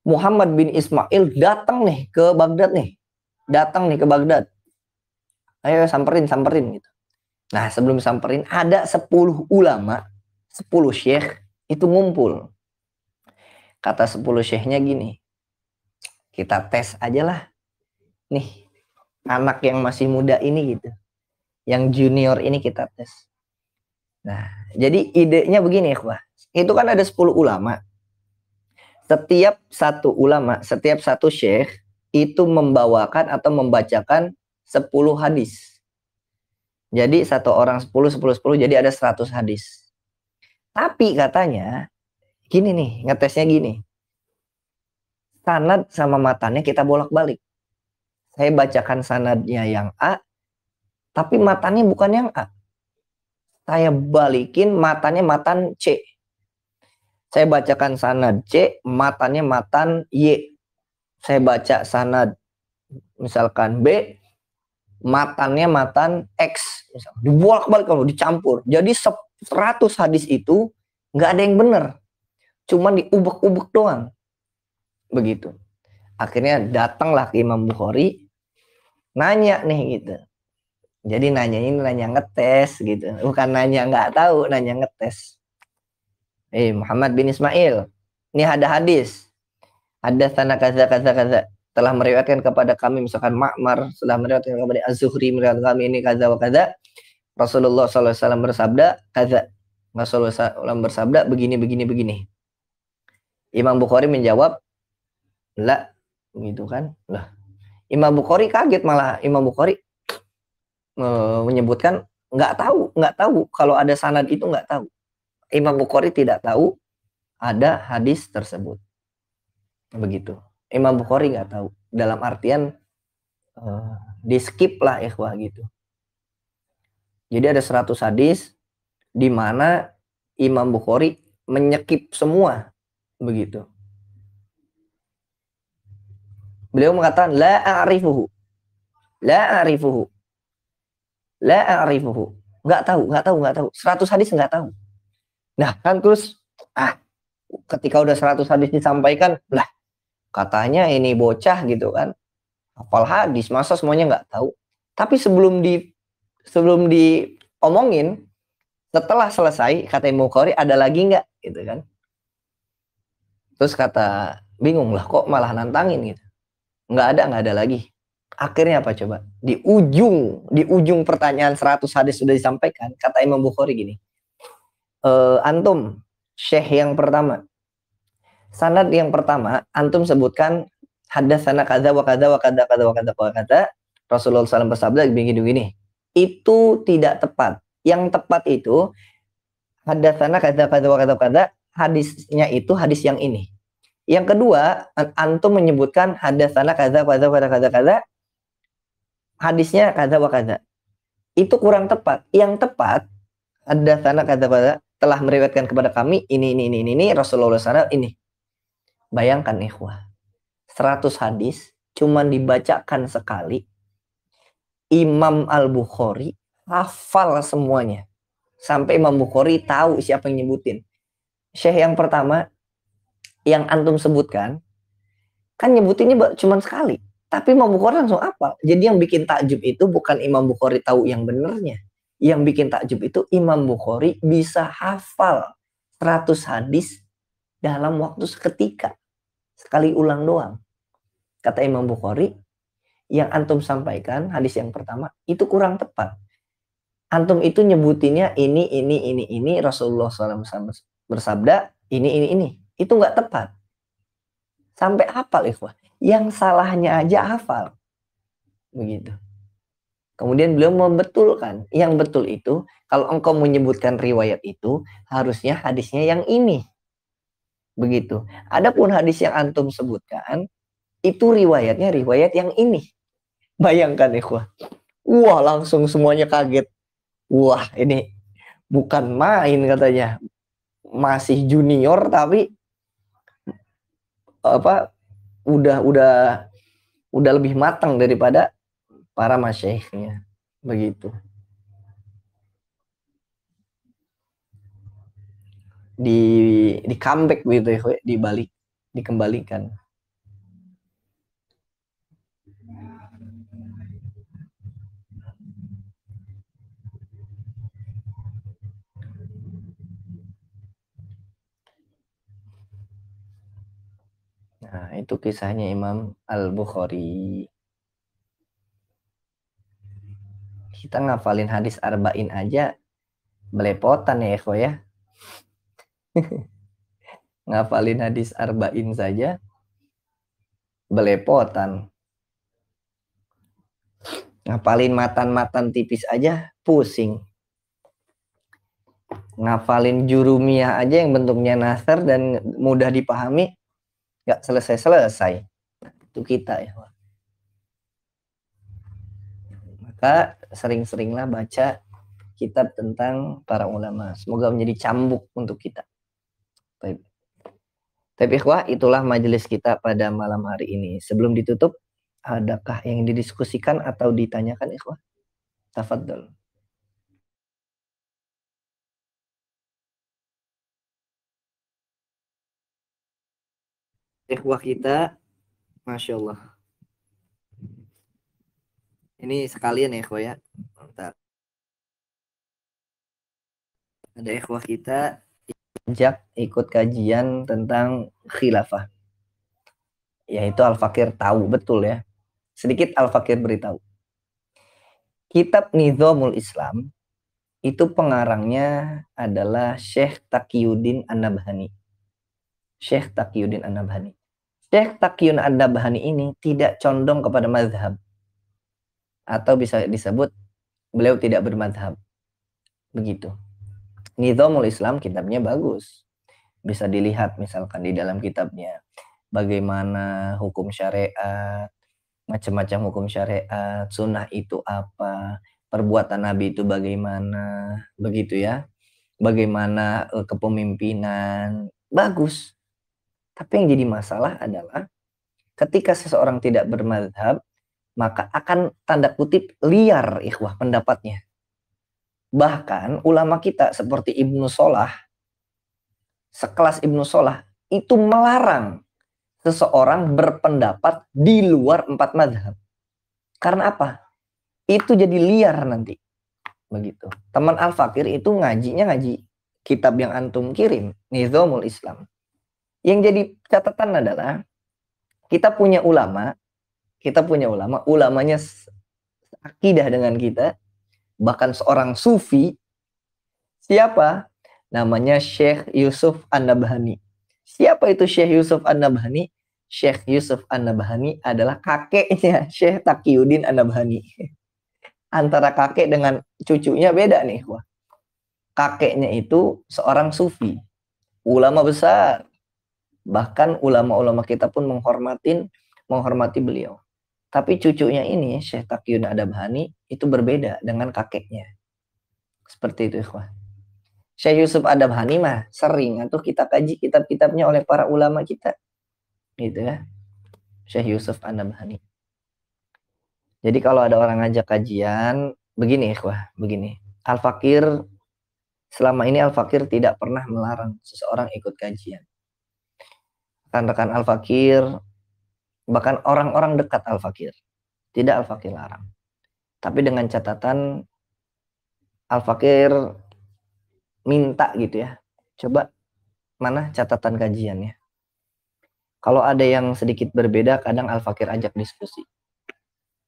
Muhammad bin Ismail datang nih ke Baghdad nih. Datang nih ke Baghdad. Ayo samperin gitu." Nah, sebelum samperin ada 10 ulama, 10 syekh itu ngumpul. Kata 10 syekhnya gini, kita tes aja lah. Nih, anak yang masih muda ini gitu. Yang junior ini kita tes. Nah, jadi idenya begini, ikhwah. Itu kan ada 10 ulama. Setiap satu ulama, setiap satu syekh itu membawakan atau membacakan 10 hadis. Jadi satu orang 10, jadi ada 100 hadis. Tapi katanya, gini nih, ngetesnya gini. Sanad sama matanya kita bolak-balik. Saya bacakan sanadnya yang A, tapi matanya bukan yang A. Saya balikin matanya matan C. Saya bacakan sanad C, matanya matan Y. Saya baca sanad misalkan B, matannya matan X. Dibolak-balik kalau dicampur. Jadi 100 hadis itu nggak ada yang benar. Cuman diubek-ubek doang. Begitu. Akhirnya datanglah ke Imam Bukhari, nanya nih gitu. Jadi nanya ini nanya ngetes gitu. Bukan nanya nggak tahu, nanya ngetes. Muhammad bin Ismail, ini ada hadis. Ada sana kaza telah meriwayatkan kepada kami, misalkan Ma'mar telah meriwayatkan kepada Az-Zuhri meriwayatkan kami ini kaza wa kaza. Rasulullah SAW bersabda kaza. Rasulullah SAW bersabda begini. Imam Bukhari menjawab, la, gitu kan? Lah, Imam Bukhari kaget, malah Imam Bukhari menyebutkan nggak tahu kalau ada sanad itu, nggak tahu. Imam Bukhari tidak tahu ada hadis tersebut. Begitu. Imam Bukhari nggak tahu. Dalam artian di skip lah ikhwah gitu. Jadi ada 100 hadis di mana Imam Bukhari menyekip semua. Begitu. Beliau mengatakan la a'rifuhu. Nggak tahu. 100 hadis nggak tahu. Nah, kan terus ketika udah 100 hadis disampaikan, lah katanya ini bocah gitu kan. Hafal hadis, masa semuanya nggak tahu. Tapi sebelum diomongin, setelah selesai, kata Imam Bukhari, ada lagi nggak? Gitu kan. Terus kata, bingung lah kok malah nantangin gitu. Nggak ada lagi. Akhirnya apa coba? Di ujung pertanyaan 100 hadis sudah disampaikan, kata Imam Bukhari gini. Antum, syekh yang pertama. Sanad yang pertama, antum sebutkan hadatsana kadza wa kadza wa kadza wa kadza. Rasulullah SAW bersabda begini. Itu tidak tepat. Yang tepat itu hadatsana kadza wa kadza wa kadza, hadisnya itu hadis yang ini. Yang kedua, antum menyebutkan hadatsana kadza wa kadza, hadisnya kadza wa kadza. Itu kurang tepat. Yang tepat hadatsana kadza wa kadza telah meriwayatkan kepada kami ini Rasulullah SAW ini. Bayangkan ikhwah, 100 hadis cuman dibacakan sekali. Imam Al-Bukhari hafal semuanya. Sampai Imam Bukhari tahu siapa yang nyebutin. Syekh yang pertama yang antum sebutkan kan nyebutinnya cuman sekali. Tapi Imam Bukhari langsung hafal. Jadi yang bikin takjub itu bukan Imam Bukhari tahu yang benernya. Yang bikin takjub itu Imam Bukhari bisa hafal 100 hadis dalam waktu seketika. Sekali ulang doang. Kata Imam Bukhari, yang antum sampaikan hadis yang pertama itu kurang tepat. Antum itu nyebutinnya ini, Rasulullah SAW bersabda, ini. Itu nggak tepat. Sampai hafal, ikhwah. Yang salahnya aja hafal. Begitu. Kemudian beliau membetulkan, yang betul itu, kalau engkau menyebutkan riwayat itu, harusnya hadisnya yang ini. Begitu. Adapun hadis yang antum sebutkan, itu riwayatnya riwayat yang ini. Bayangkan, ikhwah. Wah, langsung semuanya kaget. Wah, ini bukan main katanya. Masih junior tapi apa udah lebih matang daripada para masyaikhnya. Begitu. Di comeback begitu ya, dibalik, dikembalikan. Nah, itu kisahnya Imam Al-Bukhari. Kita ngafalin hadis arba'in aja belepotan ya, Eko ya. Ngafalin hadis arba'in saja belepotan. Ngafalin matan-matan tipis aja pusing. Ngafalin jurumiyah aja yang bentuknya nasar dan mudah dipahami nggak selesai-selesai. Itu kita ya. Maka sering-seringlah baca kitab tentang para ulama. Semoga menjadi cambuk untuk kita. Baik. Tapi ikhwah, itulah majelis kita pada malam hari ini. Sebelum ditutup, adakah yang didiskusikan atau ditanyakan ikhwah? Tafadhol. Ikhwah kita, Masya Allah. Ini sekalian ya ikhwah ya. Bentar. Ada ikhwah kita ajak ikut kajian tentang khilafah. Yaitu Al-Fakir tahu, betul ya. Sedikit Al-Fakir beritahu. Kitab Nizamul Islam itu pengarangnya adalah Syekh Taqiyuddin An-Nabhani. Syekh Taqiyuddin An-Nabhani. Syekh Taqiyuddin An-Nabhani ini tidak condong kepada mazhab. Atau bisa disebut beliau tidak bermazhab. Begitu. Nizamul Islam kitabnya bagus. Bisa dilihat misalkan di dalam kitabnya. Bagaimana hukum syariat, macam-macam hukum syariat, sunnah itu apa, perbuatan Nabi itu bagaimana, begitu ya. Bagaimana kepemimpinan, bagus. Tapi yang jadi masalah adalah ketika seseorang tidak bermazhab, maka akan tanda kutip liar ikhwah pendapatnya. Bahkan ulama kita seperti Ibnu Solah, sekelas Ibnu Solah, itu melarang seseorang berpendapat di luar 4 mazhab. Karena apa? Itu jadi liar nanti. Begitu. Teman Al-Fakir itu ngaji kitab yang antum kirim, Nizamul Islam. Yang jadi catatan adalah kita punya ulama, ulamanya akidah dengan kita, bahkan seorang sufi. Siapa? Namanya Syekh Yusuf An-Nabhani. Siapa itu Syekh Yusuf An-Nabhani? Syekh Yusuf An-Nabhani adalah kakeknya Syekh Taqiyuddin An-Nabhani. Antara kakek dengan cucunya beda nih. Wah. Kakeknya itu seorang sufi, ulama besar. Bahkan ulama-ulama kita pun menghormati beliau. Tapi cucunya ini, Syekh Taqiyuddin An-Nabhani, itu berbeda dengan kakeknya. Seperti itu, ikhwah. Syekh Yusuf An-Nabhani mah sering atau kita kaji kitab-kitabnya oleh para ulama kita. Gitu ya. Syekh Yusuf An-Nabhani. Jadi kalau ada orang ngajak kajian, begini ikhwah, begini. Al-Fakir, selama ini Al-Fakir tidak pernah melarang seseorang ikut kajian. Rekan-rekan Al-Fakir, bahkan orang-orang dekat Al-Fakir, tidak Al-Fakir larang. Tapi dengan catatan Al-Fakir minta gitu ya. Coba mana catatan kajiannya. Kalau ada yang sedikit berbeda, kadang Al-Fakir ajak diskusi.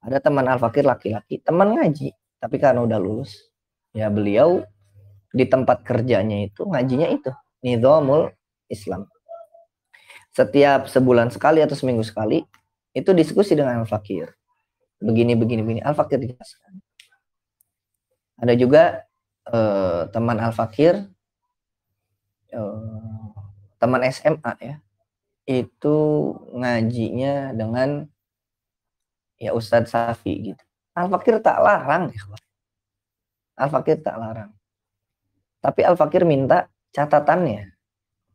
Ada teman Al-Fakir laki-laki, teman ngaji, tapi karena udah lulus, Ya beliau di tempat kerjanya itu ngajinya itu Nizamul Islam. Setiap sebulan sekali atau seminggu sekali itu diskusi dengan Al-Fakir. Begini. Al-Fakir dijelaskan. Ada juga teman Al-Fakir, teman SMA ya, itu ngajinya dengan ya Ustadz Safi gitu. Al-Fakir tak larang ya. Al-Fakir tak larang. Tapi Al-Fakir minta catatannya.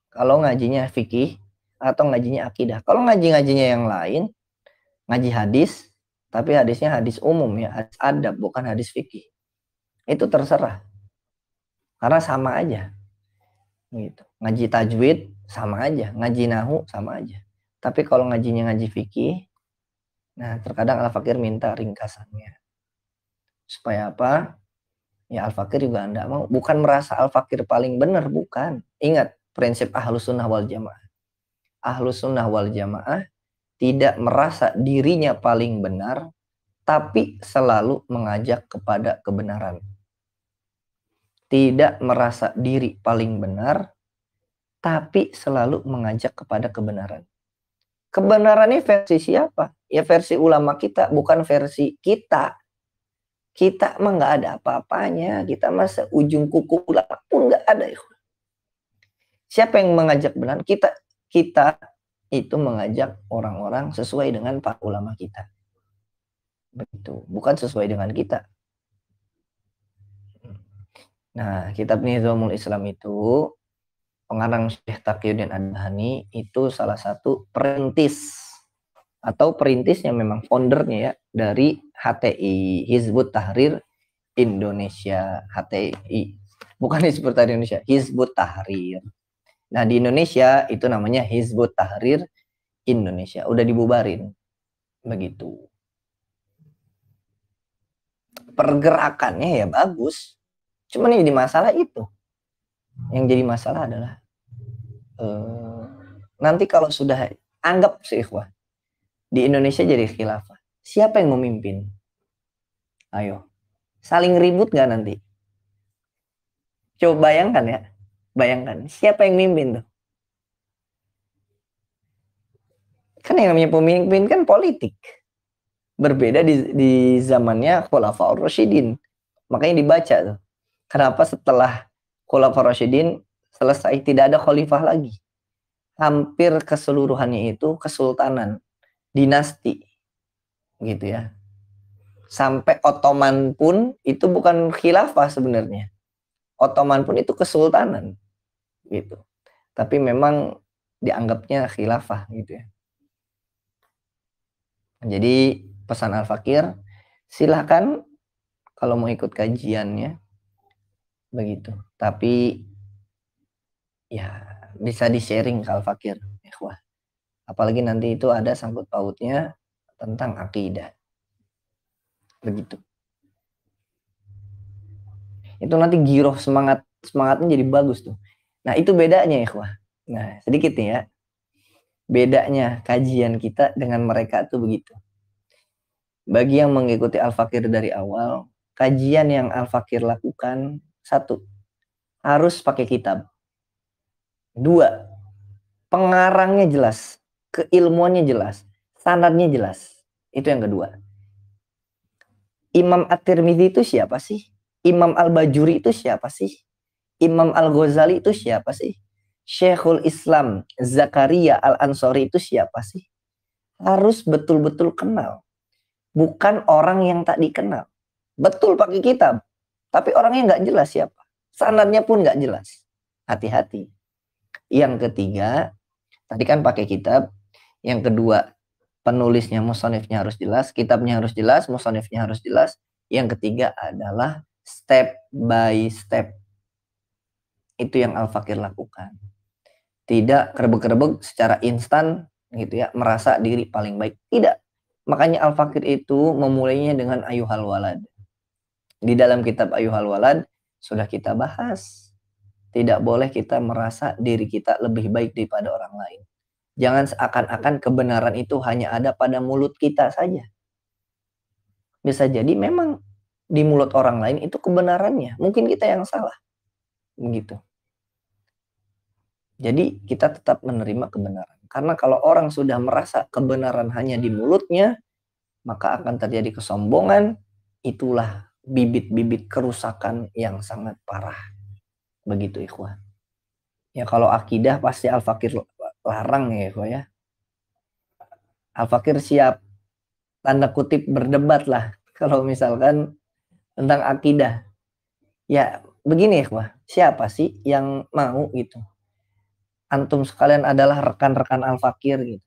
Kalau ngajinya fikih atau ngajinya akidah. Kalau ngajinya yang lain, ngaji hadis, tapi hadisnya hadis umum ya, hadis adab, bukan hadis fikih. Itu terserah. Karena sama aja. Gitu. Ngaji tajwid sama aja, ngaji nahu sama aja. Tapi kalau ngajinya ngaji fikih, nah terkadang Al-Fakir minta ringkasannya. Supaya apa? Ya Al-Fakir juga enggak mau. Bukan merasa Al-Fakir paling benar, bukan. Ingat prinsip Ahlus Sunnah wal Jamaah. Ahlus Sunnah wal Jamaah tidak merasa dirinya paling benar, tapi selalu mengajak kepada kebenaran. Tidak merasa diri paling benar, tapi selalu mengajak kepada kebenaran. Kebenaran ini versi siapa? Ya versi ulama kita, bukan versi kita. Kita mah nggak ada apa-apanya. Kita masa ujung kuku ulama pun nggak ada. Siapa yang mengajak benar? Kita itu mengajak orang-orang sesuai dengan para ulama kita. Begitu, bukan sesuai dengan kita. Nah, kitab Nizamul Islam itu pengarang Syekh Taqiyuddin Ad-Dahani itu salah satu perintis atau perintisnya memang foundernya ya dari HTI, Hizbut Tahrir Indonesia. HTI, bukan Hizbut Tahrir Indonesia, Hizbut Tahrir. Nah di Indonesia itu namanya Hizbut Tahrir Indonesia, udah dibubarin begitu. Pergerakannya ya bagus, cuman yang jadi masalah itu, yang jadi masalah adalah nanti kalau sudah anggap sih ikhwah di Indonesia jadi khilafah, siapa yang memimpin? Ayo, saling ribut gak nanti? Coba bayangkan ya, bayangkan siapa yang mimpin tuh? Kan yang namanya pemimpin kan politik. Berbeda di zamannya Khulafaur Rasyidin. Makanya dibaca tuh. Kenapa setelah Khulafaur Rasyidin selesai tidak ada khalifah lagi? Hampir keseluruhannya itu kesultanan, dinasti. Gitu ya. Sampai Ottoman pun itu bukan khilafah sebenarnya. Ottoman pun itu kesultanan. Gitu. Tapi memang dianggapnya khilafah gitu ya. Jadi pesan Al-Fakir, silahkan kalau mau ikut kajiannya begitu. Tapi ya bisa di-sharing ke Al-Fakir, ikhwah. Apalagi nanti itu ada sangkut pautnya tentang akidah. Begitu. Itu nanti giroh semangatnya jadi bagus tuh. Nah, itu bedanya ikhwah. Nah, sedikit nih ya. Bedanya kajian kita dengan mereka tuh begitu. Bagi yang mengikuti Al-Fakir dari awal, kajian yang Al-Fakir lakukan, satu, harus pakai kitab. Dua, pengarangnya jelas, keilmuannya jelas, sanadnya jelas. Itu yang kedua. Imam At-Tirmidzi itu siapa sih? Imam Al-Bajuri itu siapa sih? Imam Al-Ghazali itu siapa sih? Syekhul Islam Zakaria Al-Ansori itu siapa sih? Harus betul-betul kenal. Bukan orang yang tak dikenal. Betul pakai kitab. Tapi orangnya nggak jelas siapa. Sanadnya pun nggak jelas. Hati-hati. Yang ketiga, tadi kan pakai kitab. Yang kedua, penulisnya, musonifnya harus jelas. Kitabnya harus jelas, musonifnya harus jelas. Yang ketiga adalah step by step. Itu yang Al-Fakir lakukan. Tidak kerebek-kerebek secara instan gitu ya, merasa diri paling baik. Tidak. Makanya Al-Fakir itu memulainya dengan Ayyuhal Walad. Di dalam kitab Ayyuhal Walad sudah kita bahas. Tidak boleh kita merasa diri kita lebih baik daripada orang lain. Jangan seakan-akan kebenaran itu hanya ada pada mulut kita saja. Bisa jadi memang di mulut orang lain itu kebenarannya. Mungkin kita yang salah. Begitu. Jadi kita tetap menerima kebenaran. Karena kalau orang sudah merasa kebenaran hanya di mulutnya, maka akan terjadi kesombongan. Itulah bibit-bibit kerusakan yang sangat parah. Begitu ikhwan. Ya kalau akidah pasti Al-Fakir larang ya ikhwan ya. Al-Fakir siap tanda kutip berdebat lah kalau misalkan tentang akidah. Ya begini ikhwan, siapa sih yang mau gitu? Antum sekalian adalah rekan-rekan Al-Fakir gitu.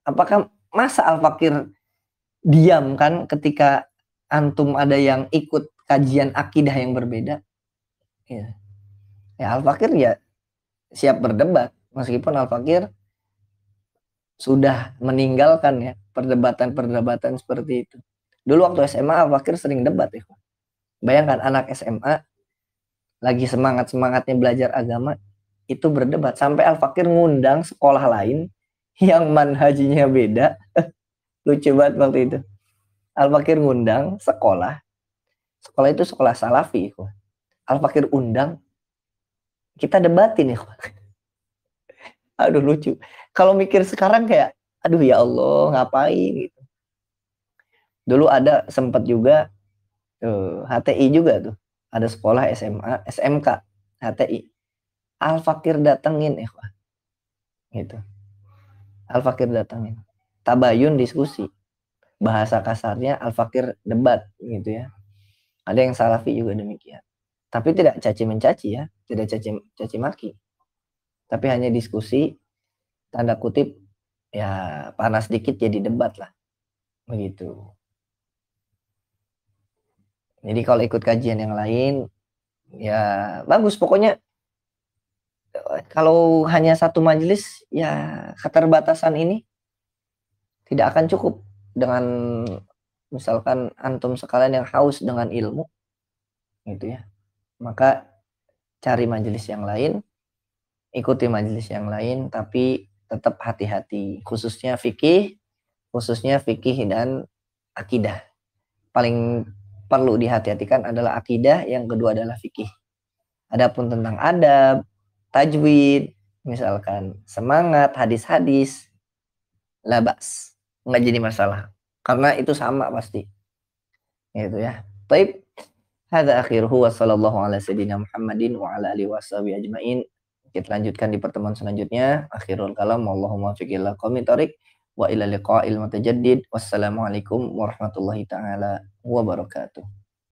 Apakah masa Al-Fakir diam kan ketika antum ada yang ikut kajian akidah yang berbeda? Ya, Al-Fakir ya siap berdebat meskipun Al-Fakir sudah meninggalkan ya perdebatan-perdebatan seperti itu. Dulu waktu SMA Al-Fakir sering debat ya. Bayangkan anak SMA lagi semangat-semangatnya belajar agama itu berdebat sampai Al-Fakir ngundang sekolah lain yang manhajinya beda. Lucu banget waktu itu. Al-Fakir ngundang sekolah itu sekolah salafi. Al-Fakir undang, kita debatin ya. Aduh lucu. Kalau mikir sekarang kayak, aduh ya Allah ngapain gitu. Dulu ada sempat juga HTI juga tuh. Ada sekolah SMA, SMK, HTI. Al-Fakir datengin ya. Gitu. Al-Fakir datengin. Tabayun diskusi. Bahasa kasarnya Al-Fakir debat gitu ya. Ada yang salafi juga demikian. Tapi tidak caci mencaci ya, tidak caci maki. Tapi hanya diskusi, tanda kutip ya panas dikit jadi debat lah. Begitu. Jadi kalau ikut kajian yang lain ya bagus, pokoknya kalau hanya satu majelis ya keterbatasan ini tidak akan cukup dengan misalkan antum sekalian yang haus dengan ilmu gitu ya. Maka cari majelis yang lain, ikuti majelis yang lain, tapi tetap hati-hati, khususnya fikih dan akidah. Paling perlu dihati-hatikan adalah akidah, yang kedua adalah fikih. Adapun tentang adab, tajwid, misalkan semangat, hadis-hadis, labas, nggak jadi masalah, karena itu sama pasti. Gitu ya. Baik. Hadza akhiruhu wa sallallahu ala sayyidina Muhammadin wa ala alihi washabihi ajmain. Kita lanjutkan di pertemuan selanjutnya. Akhirul kalam, Allahumma fiqil qawmi tariq wa ila liqa'il mutajaddid. Wassalamualaikum warahmatullahi taala wabarakatuh.